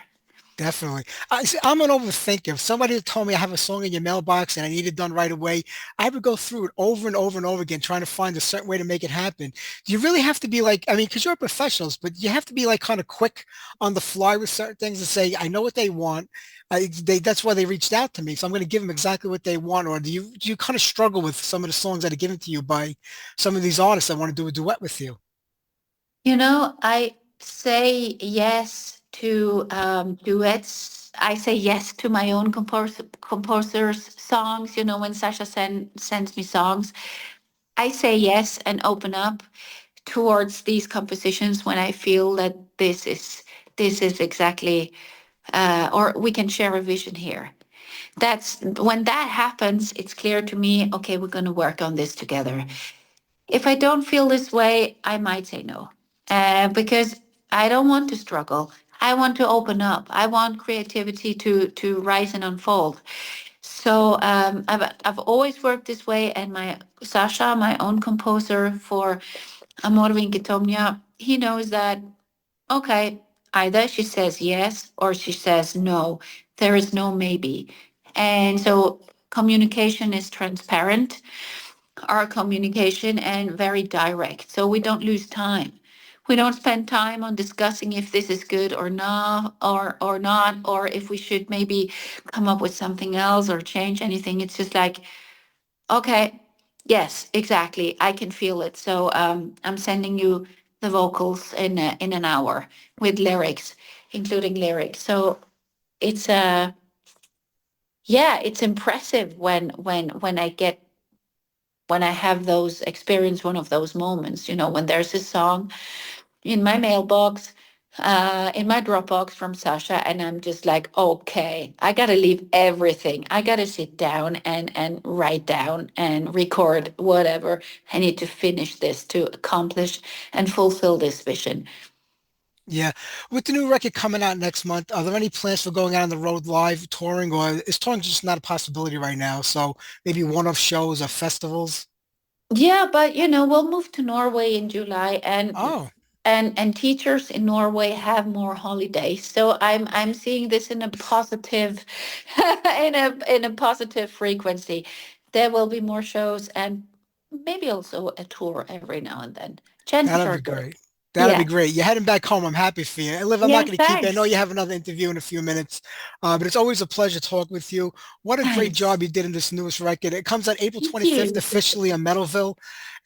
Definitely. I'm an overthinker. If somebody told me I have a song in your mailbox and I need it done right away, I would go through it over and over and over again, trying to find a certain way to make it happen. Do you really have to be like, I mean, because you're professionals, but you have to be like kind of quick on the fly with certain things and say, I know what they want. That's why they reached out to me. So I'm going to give them exactly what they want. Or do you kind of struggle with some of the songs that are given to you by some of these artists that want to do a duet with you? I say yes to duets. I say yes to my own composers' songs. When Sasha sends me songs, I say yes and open up towards these compositions when I feel that this is exactly, or we can share a vision here. That's when that happens. It's clear to me. Okay, we're going to work on this together. If I don't feel this way, I might say no, because I don't want to struggle. I want to open up. I want creativity to rise and unfold. So I've always worked this way, and my Sasha, my own composer for Amor Vinketomnia, he knows that. Okay, either she says yes or she says no. There is no maybe, and so communication is transparent, our communication, and very direct. So we don't lose time. We don't spend time on discussing if this is good or not, or if we should maybe come up with something else or change anything. It's just like, okay, yes, exactly. I can feel it. So I'm sending you the vocals in an hour with lyrics, including lyrics. So it's yeah, it's impressive when I have those experience one of those moments, when there's a song in my mailbox, in my Dropbox from Sasha, and I'm just like, okay, I gotta leave everything. I gotta sit down and write down and record whatever I need to finish this to accomplish and fulfill this vision. Yeah. With the new record coming out next month, are there any plans for going out on the road live touring, or is touring just not a possibility right now? So maybe one-off shows or festivals? Yeah, but we'll move to Norway in July, Oh, and teachers in Norway have more holidays. So I'm seeing this in a positive in a positive frequency. There will be more shows and maybe also a tour every now and then. Chances that'd are be good. great. That'd be Yeah. great. You're heading back home. I'm happy for you. And Liv, I'm not Yeah, going to keep you. I know thanks. you have another interview in a few minutes, but it's always a pleasure talking with you. What a great Thanks. job you did in this newest record. It comes out April Thank 25th you. officially on Metalville.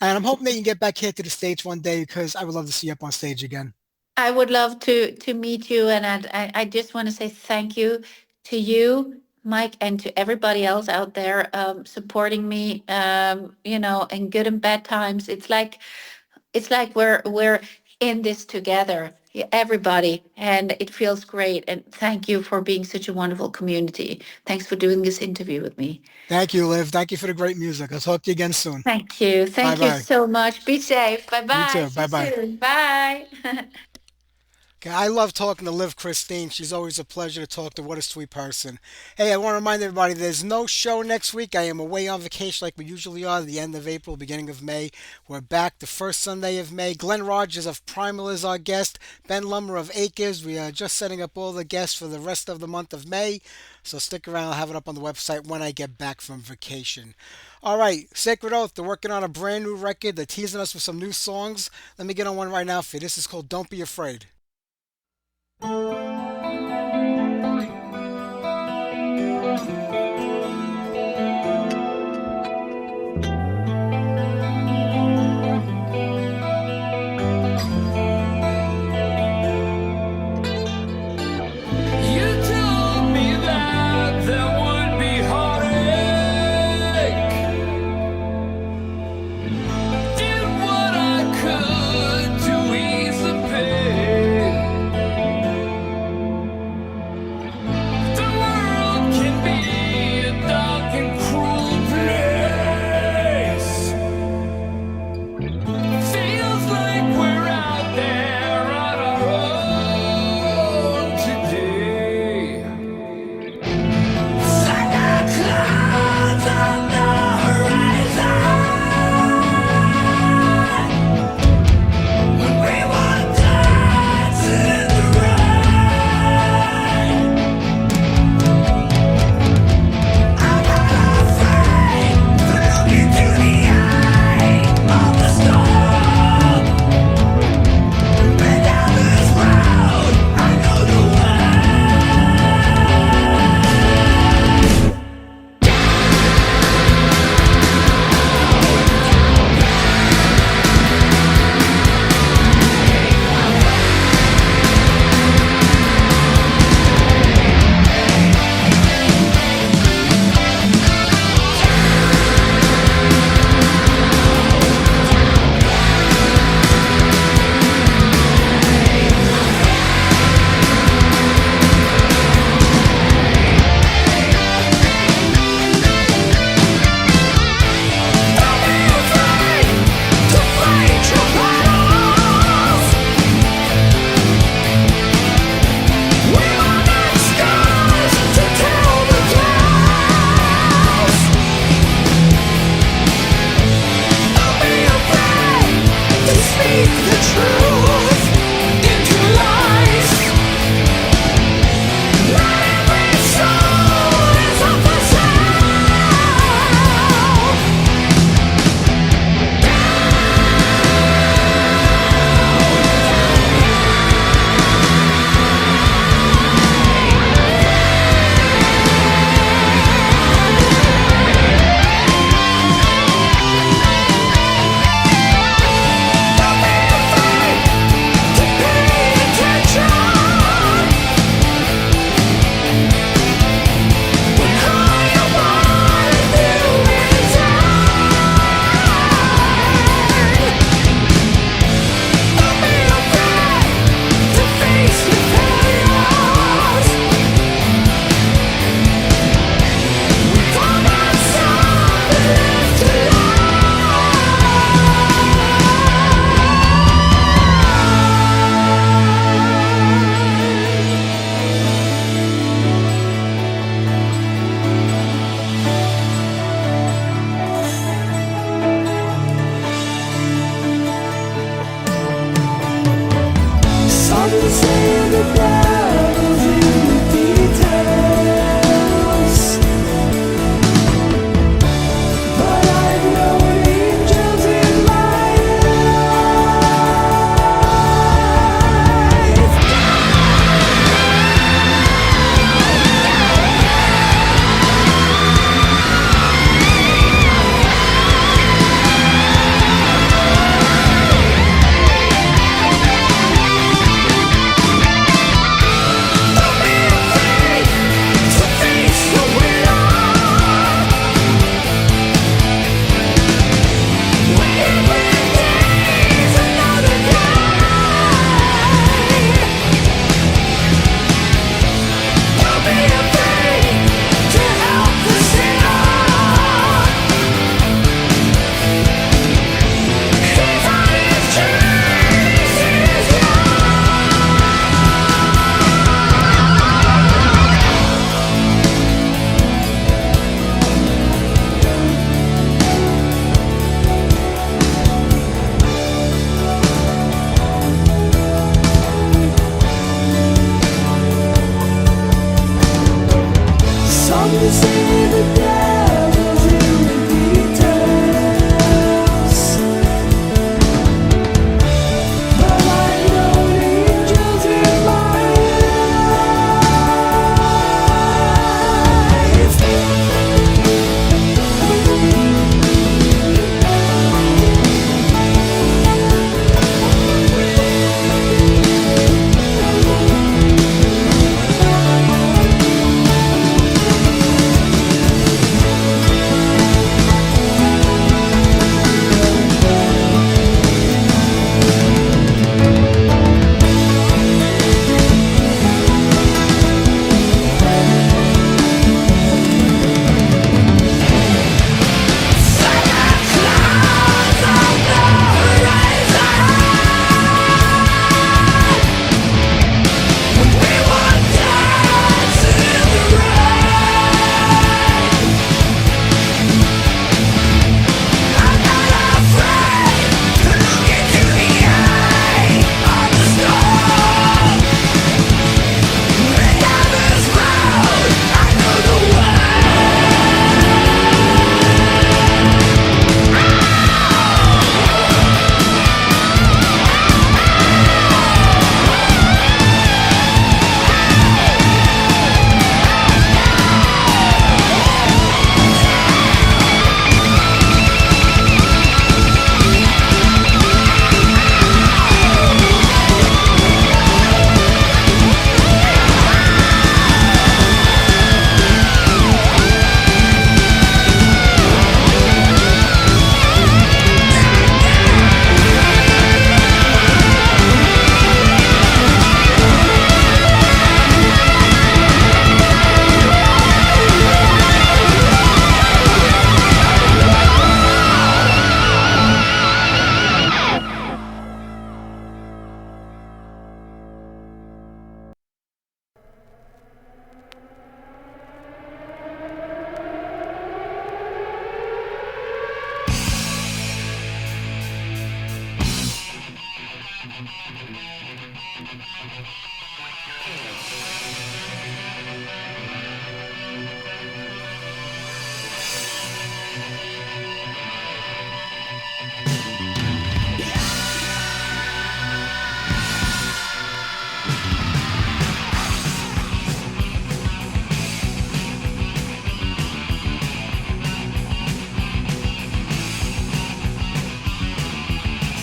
And I'm hoping that you can get back here to the States one day because I would love to see you up on stage again. I would love to meet you, and I just want to say thank you to you, Mike, and to everybody else out there supporting me. In good and bad times. It's like we're in this together, everybody, and it feels great. And thank you for being such a wonderful community. Thanks for doing this interview with me. Thank you, Liv. Thank you for the great music. I'll talk to you again soon. Thank you. Bye Thank you bye. so much. Be safe. Bye You bye. too. See Bye you bye. soon. Bye. I love talking to Liv Kristine. She's always a pleasure to talk to. What a sweet person. Hey, I want to remind everybody there's no show next week. I am away on vacation like we usually are, the end of April, beginning of May. We're back the first Sunday of May. Glenn Rogers of Primal is our guest. Ben Lummer of Acres. We are just setting up all the guests for the rest of the month of May. So stick around. I'll have it up on the website when I get back from vacation. All right, Sacred Oath. They're working on a brand new record. They're teasing us with some new songs. Let me get on one right now for you. This is called Don't Be Afraid. You told me that there would be heartache. Did what I could to ease the pain.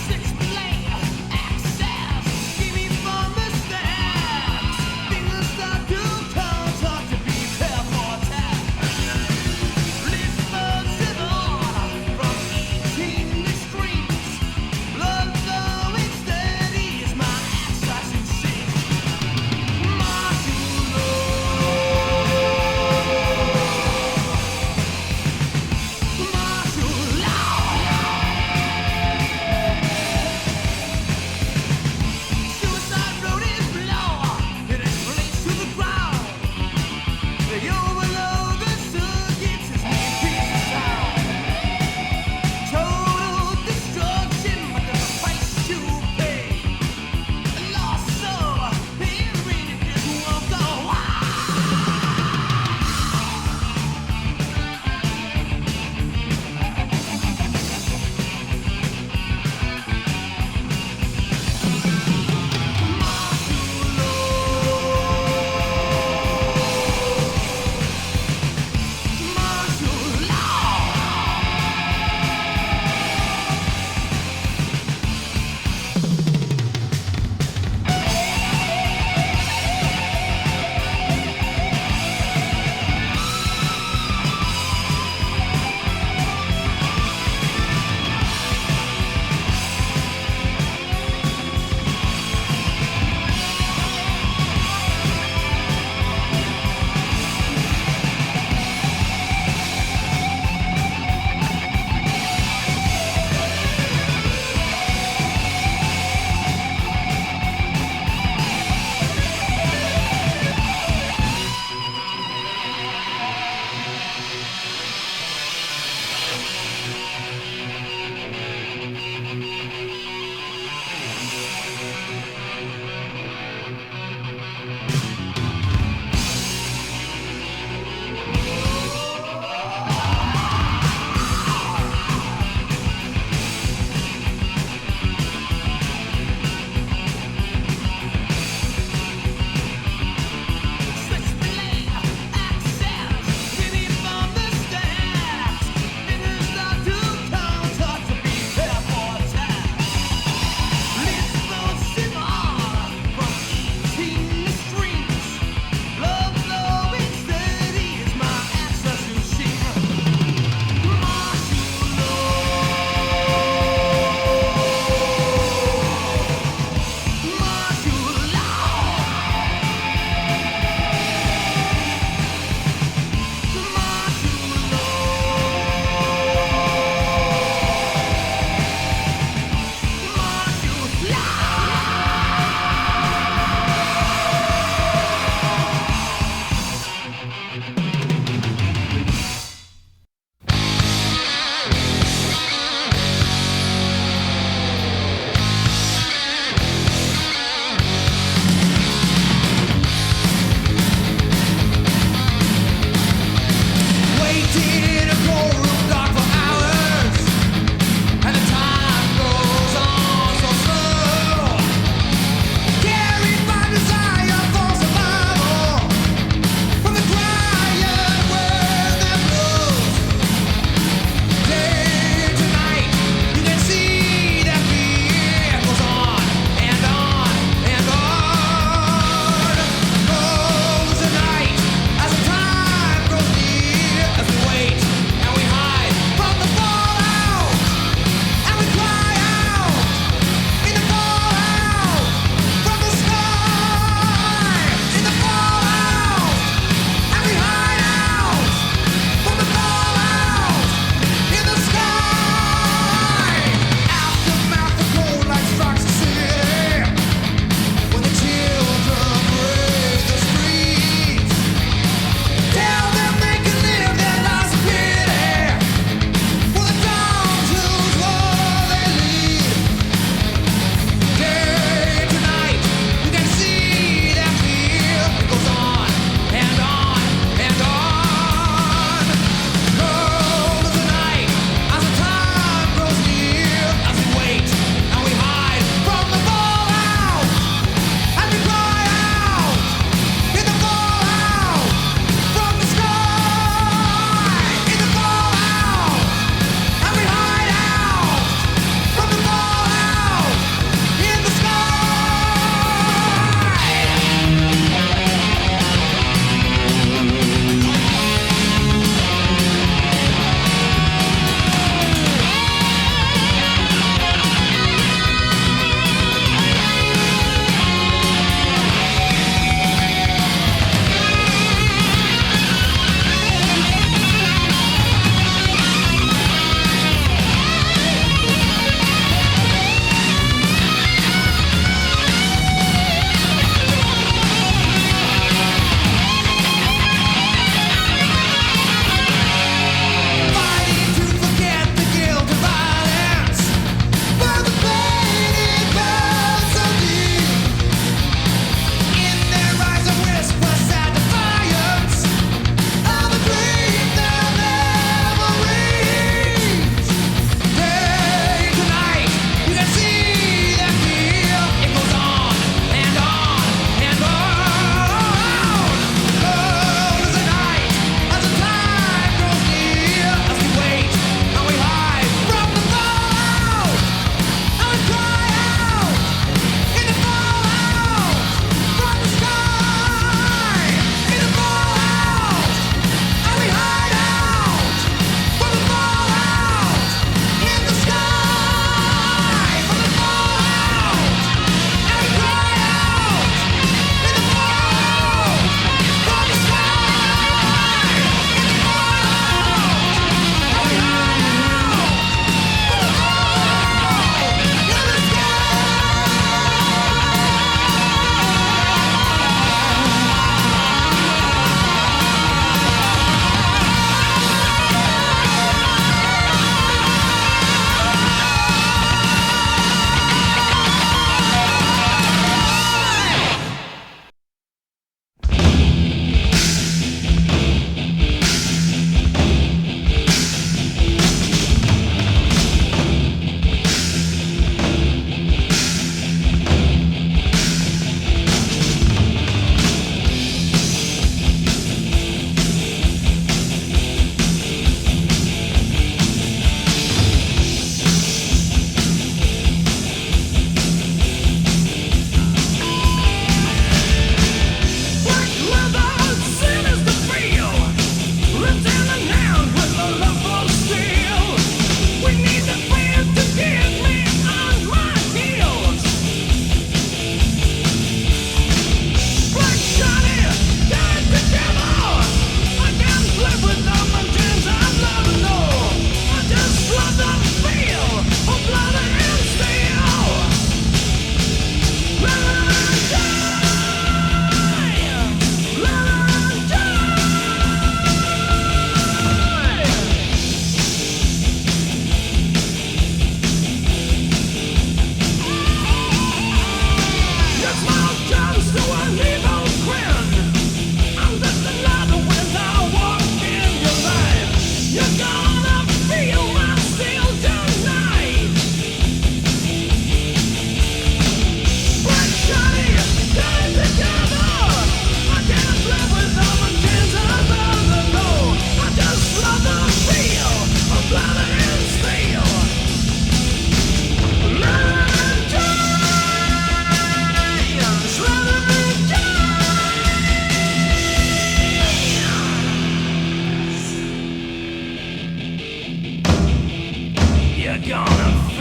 Switchblade access, give me from the stand.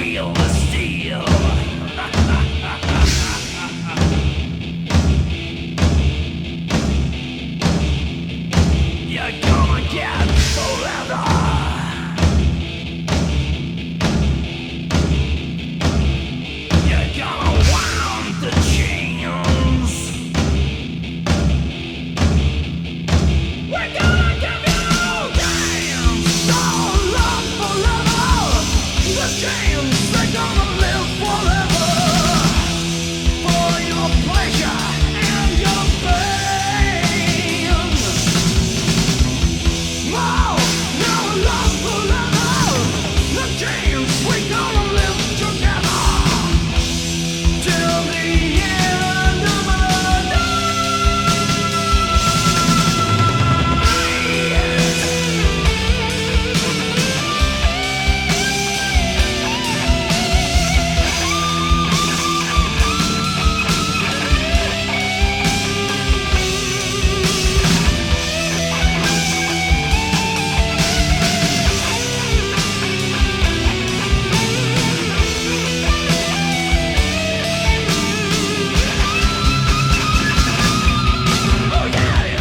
feel the steel. You're gonna get forever. You're gonna want the chains. We're gonna give you games. All love forever. The chains, they're gonna live forever. For your pleasure and your pain. No, no love forever. The chains, we're gonna live together. Till the end of our Oh yeah!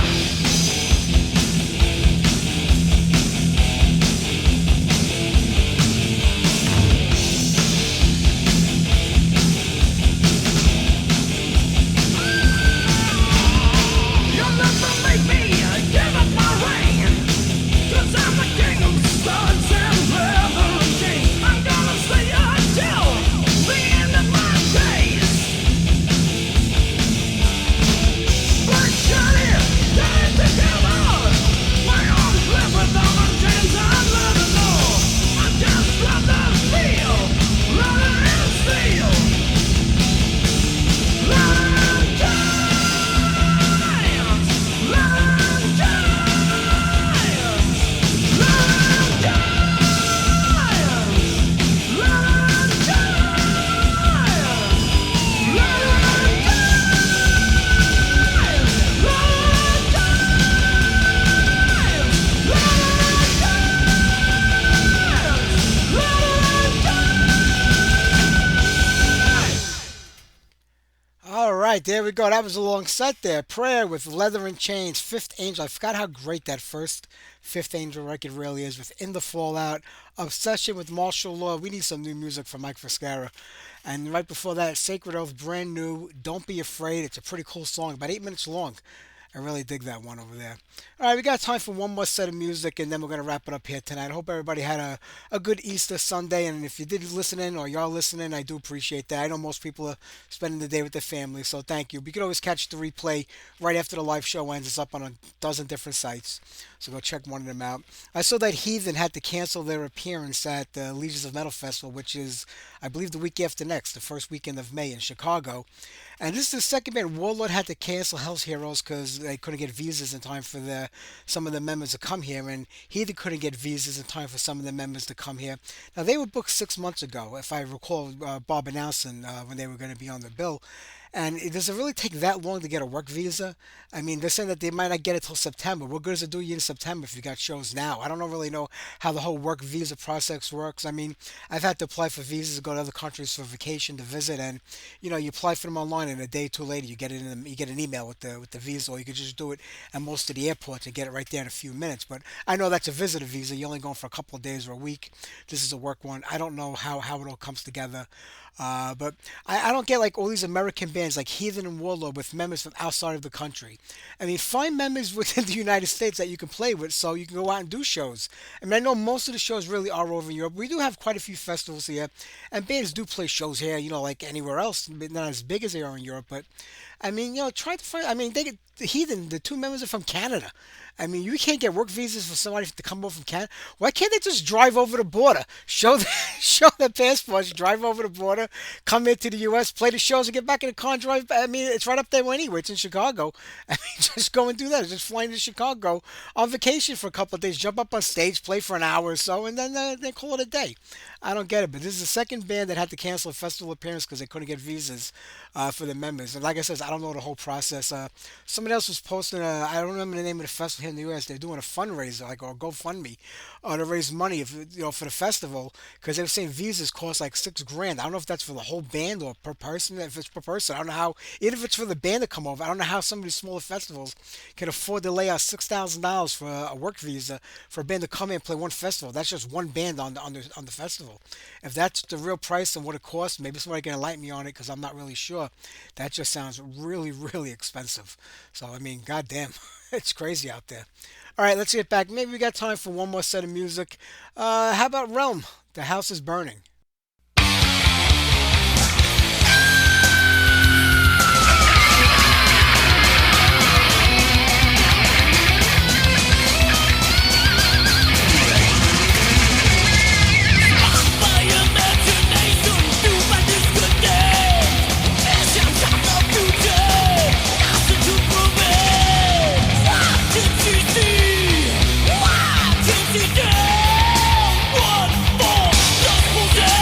You'll never make me give up my reign. 'Cause I'm the king of studs and leather and chains. I'm gonna stay until the end of my days. But shut it, time together. My arms live with all my chains and leather. No, I'm just leather feel, leather and steel, leather and giants, leather and giants, leather and giants, leather and giants, leather and All right, there we go. That was a long set there. Prayer with Leather and Chains, Fifth Angel. I forgot how great that first Fifth Angel record really is with In the Fallout, Obsession with Martial Law. We need some new music from Mike Friscara. And right before that, Sacred Oath, brand new, Don't Be Afraid. It's a pretty cool song, about 8 minutes long. I really dig that one over there. All right, we got time for one more set of music, and then we're going to wrap it up here tonight. I hope everybody had a good Easter Sunday, and if you did listen in or y'all listening, I do appreciate that. I know most people are spending the day with their family, so thank you. But you can always catch the replay right after the live show ends. It's up on a dozen different sites, so go check one of them out. I saw that Heathen had to cancel their appearance at the Legions of Metal Festival, which is, I believe, the week after next, the first weekend of May in Chicago. And this is the second band. Warlord had to cancel Hell's Heroes because they couldn't get visas in time for some of the members to come here, and he either couldn't get visas in time for some of the members to come here. Now they were booked 6 months ago, if I recall, Bob announcing when they were going to be on the bill. And does it really take that long to get a work visa? I mean, they're saying that they might not get it till September. What good does it do you in September if you got shows now? I don't really know how the whole work visa process works. I mean, I've had to apply for visas to go to other countries for vacation to visit, and you apply for them online, and a day too later you get it you get an email with the visa, or you could just do it at most of the airports and get it right there in a few minutes. But I know that's a visitor visa. You're only going for a couple of days or a week. This is a work one. I don't know how it all comes together. But I don't get like all these American bands like Heathen and Warlord with members from outside of the country. I mean, find members within the United States that you can play with so you can go out and do shows. I mean, I know most of the shows really are over in Europe. We do have quite a few festivals here, and bands do play shows here, like anywhere else, but not as big as they are in Europe. But I mean, try to find. I mean, they get the Heathen. The two members are from Canada. I mean, you can't get work visas for somebody to come over from Canada. Why can't they just drive over the border, show show their passports, drive over the border, come into the U.S., play the shows, and get back in the car and drive? I mean, it's right up there anyway. It's in Chicago. I mean, just go and do that. Just fly into Chicago on vacation for a couple of days, jump up on stage, play for an hour or so, and then they call it a day. I don't get it, but this is the second band that had to cancel a festival appearance because they couldn't get visas for the members. And like I said, I don't know the whole process. Somebody else was posting. I don't remember the name of the festival here in the U.S. They're doing a fundraiser, like or GoFundMe, to raise money, if for the festival, because they were saying visas cost like 6 grand. I don't know if that's for the whole band or per person. If it's per person, I don't know how. Even if it's for the band to come over, I don't know how some of these smaller festivals can afford to lay out $6,000 for a work visa for a band to come in and play one festival. That's just one band on the festival. If that's the real price and what it costs, maybe somebody can enlighten me on it because I'm not really sure. That just sounds really, really expensive. So I mean, goddamn, it's crazy out there. All right, let's get back. Maybe we got time for one more set of music. How about Realm? The House is Burning. My imagination fueled by discontent. Visions of the future, nothing to prove it. What did she see? What did she do? What force does possess?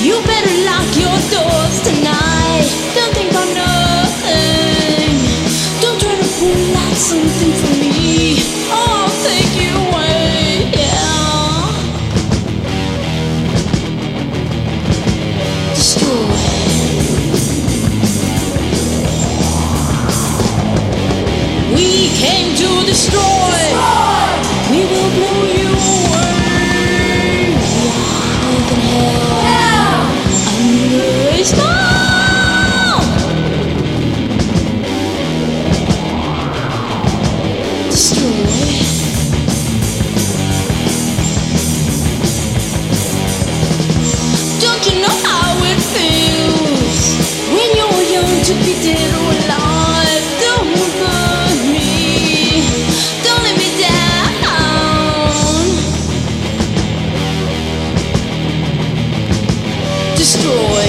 You better lock your doors tonight. Don't think about nothing. Don't try to pull out something from me. Oh, I'll take you away. Yeah. Destroy. We came to destroy. We will blow you away. Hotter than hell. Under a storm. Destroy. Don't you know how it feels when you're young to be dead or alive? Don't burn me. Don't let me down. Destroy.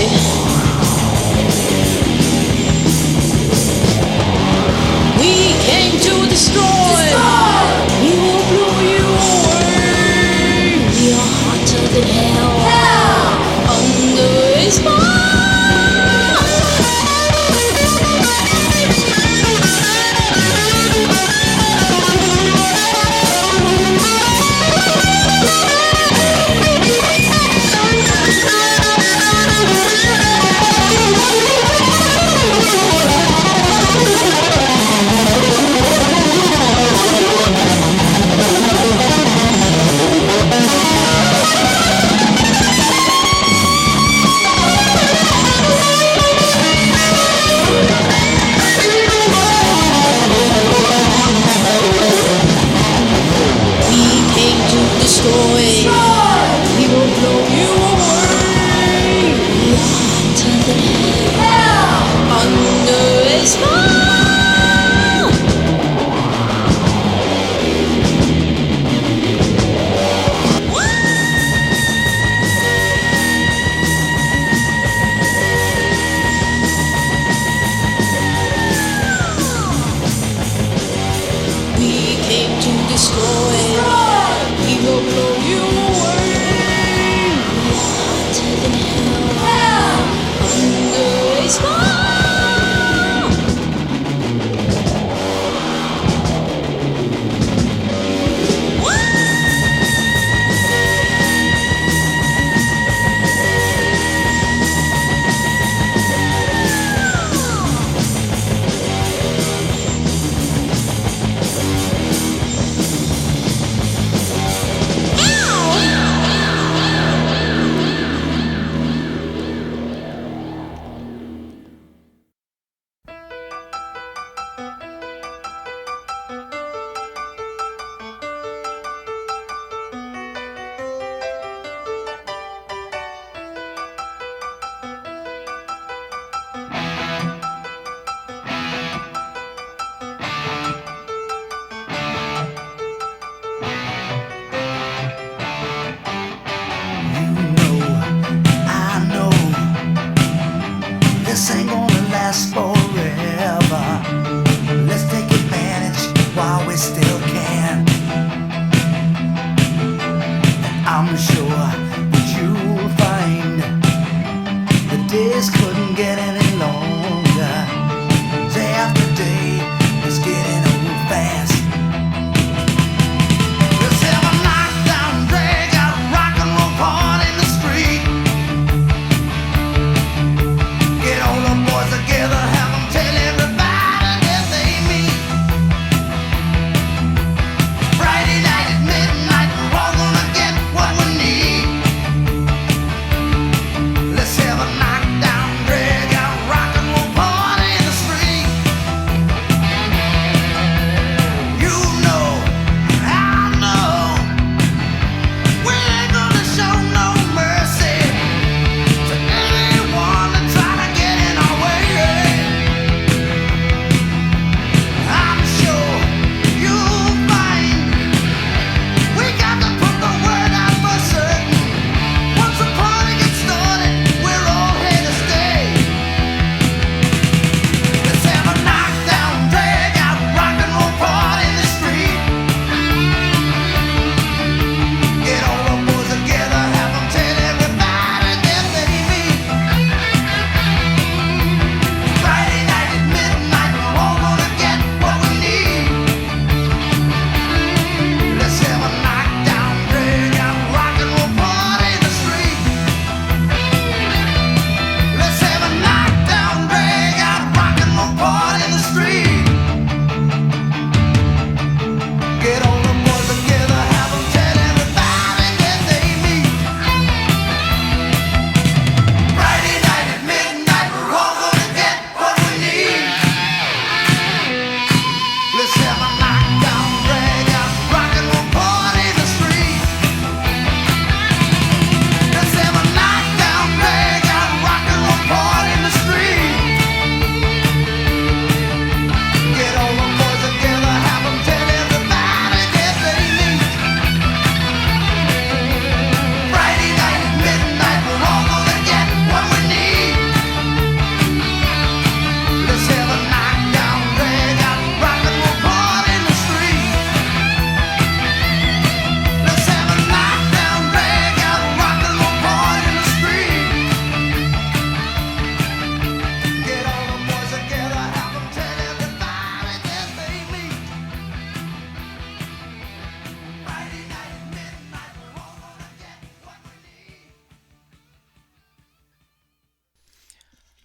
We came to destroy. We will blow you away. We are hotter than hell. Under a spot. Destroy. We will blow you away. We are hotter than hell. Under a spell. We came to destroy. We will blow you away. We are hotter than hell. Under a spell. Let's have a knockdown, drag out.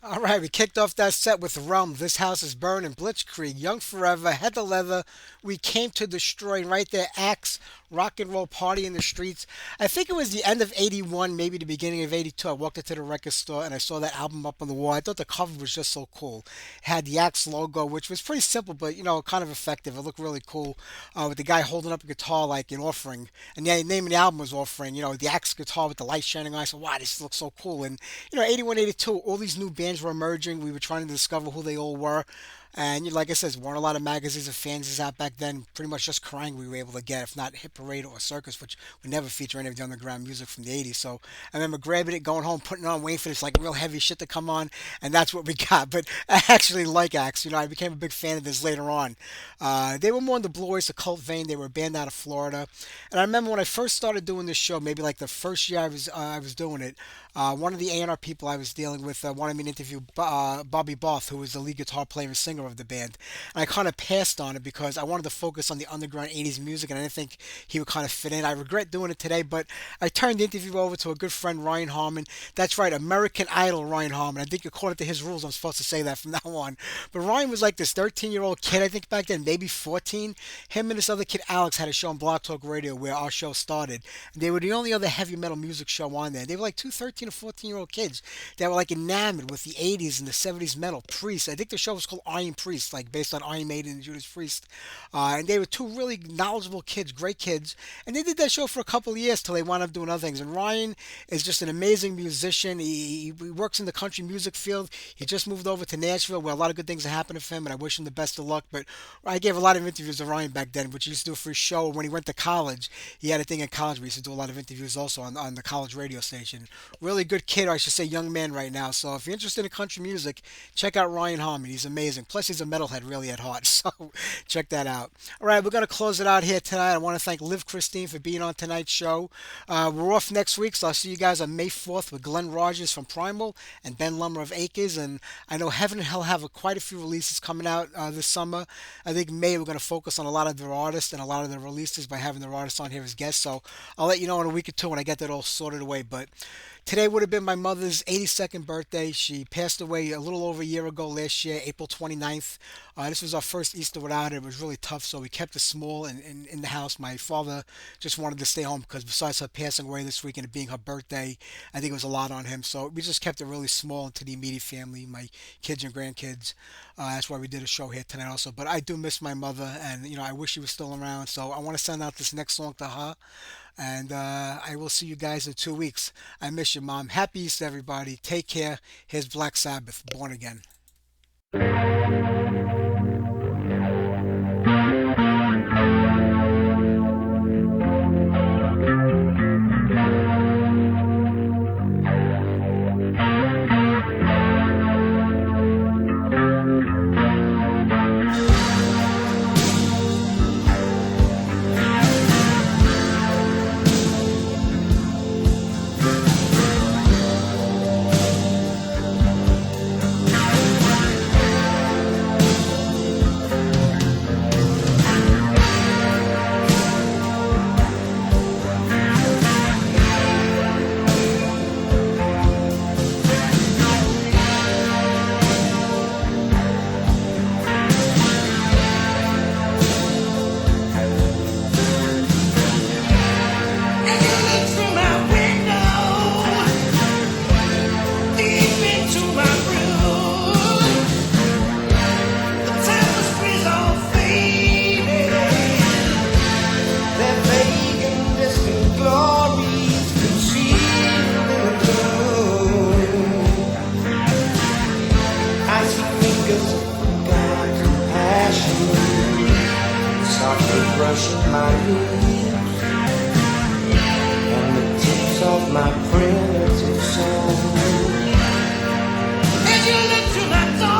All right, we kicked off that set with Realm, This House is Burning, Blitzkrieg, Young Forever, Heather Leather, We Came to Destroy, and right there, Axe, Rock and Roll Party in the Streets. I think it was the end of 81, maybe the beginning of 82. I walked into the record store and I saw that album up on the wall. I thought the cover was just so cool. It had the Axe logo, which was pretty simple, but, kind of effective. It looked really cool with the guy holding up a guitar like an offering. And the name of the album was Offering, the Axe guitar with the light shining on. I said, wow, this looks so cool. And 81, 82, all these new bands were emerging. We were trying to discover who they all were. And like I said, there weren't a lot of magazines and fanzines out back then. Pretty much just crying we were able to get, if not Hit Parade or Circus, which would never feature any of the underground music from the 80s. So I remember grabbing it, going home, putting it on, waiting for this like real heavy shit to come on, and that's what we got. But I actually like Axe. I became a big fan of this later on. They were more in the Blue Oyster Cult vein. They were a band out of Florida. And I remember when I first started doing this show, maybe like the first year I was doing it, one of the A&R people I was dealing with wanted me to interview Bobby Barth, who was the lead guitar player and singer of the band. And I kind of passed on it because I wanted to focus on the underground 80s music and I didn't think he would kind of fit in. I regret doing it today, but I turned the interview over to a good friend, Ryan Harmon. That's right, American Idol Ryan Harmon. I think according to his rules, I'm supposed to say that from now on. But Ryan was like this 13-year-old kid, I think back then, maybe 14. Him and this other kid, Alex, had a show on Blog Talk Radio where our show started. And they were the only other heavy metal music show on there. They were like two 13 or 14-year-old kids that were like enamored with the 80s and the 70s metal. Priest. I think the show was called Iron Priest, like based on Iron Maiden and Judas Priest. And they were two really knowledgeable kids, great kids. And they did that show for a couple of years till they wound up doing other things. And Ryan is just an amazing musician. He works in the country music field. He just moved over to Nashville where a lot of good things are happening for him, and I wish him the best of luck. But I gave a lot of interviews to Ryan back then, which he used to do for his show. When he went to college, he had a thing in college where he used to do a lot of interviews also on the college radio station. Really good kid, or I should say young man right now. So if you're interested in country music, check out Ryan Harmon. He's amazing. Plus, he's a metalhead really at heart. So check that out. All right, we're going to close it out here tonight. I want to thank Liv Kristine for being on tonight's show. We're off next week, so I'll see you guys on May 4th with Glenn Rogers from Primal and Ben Lummer of Acres. And I know Heaven and Hell have quite a few releases coming out this summer. I think May we're going to focus on a lot of their artists and a lot of their releases by having their artists on here as guests. So I'll let you know in a week or two when I get that all sorted away. But today would have been my mother's 82nd birthday. She passed away a little over a year ago last year, April 29th. This was our first Easter without her. It was really tough, so we kept it small in the house. My father just wanted to stay home because besides her passing away this week and it being her birthday, I think it was a lot on him. So we just kept it really small and to the immediate family, my kids and grandkids. That's why we did a show here tonight also. But I do miss my mother, and I wish she was still around. So I want to send out this next song to her. And I will see you guys in 2 weeks. I miss you, Mom. Happy Easter, everybody. Take care. Here's Black Sabbath, Born Again. Brushing my lips and the tips of my primitive soul. As you look through my door.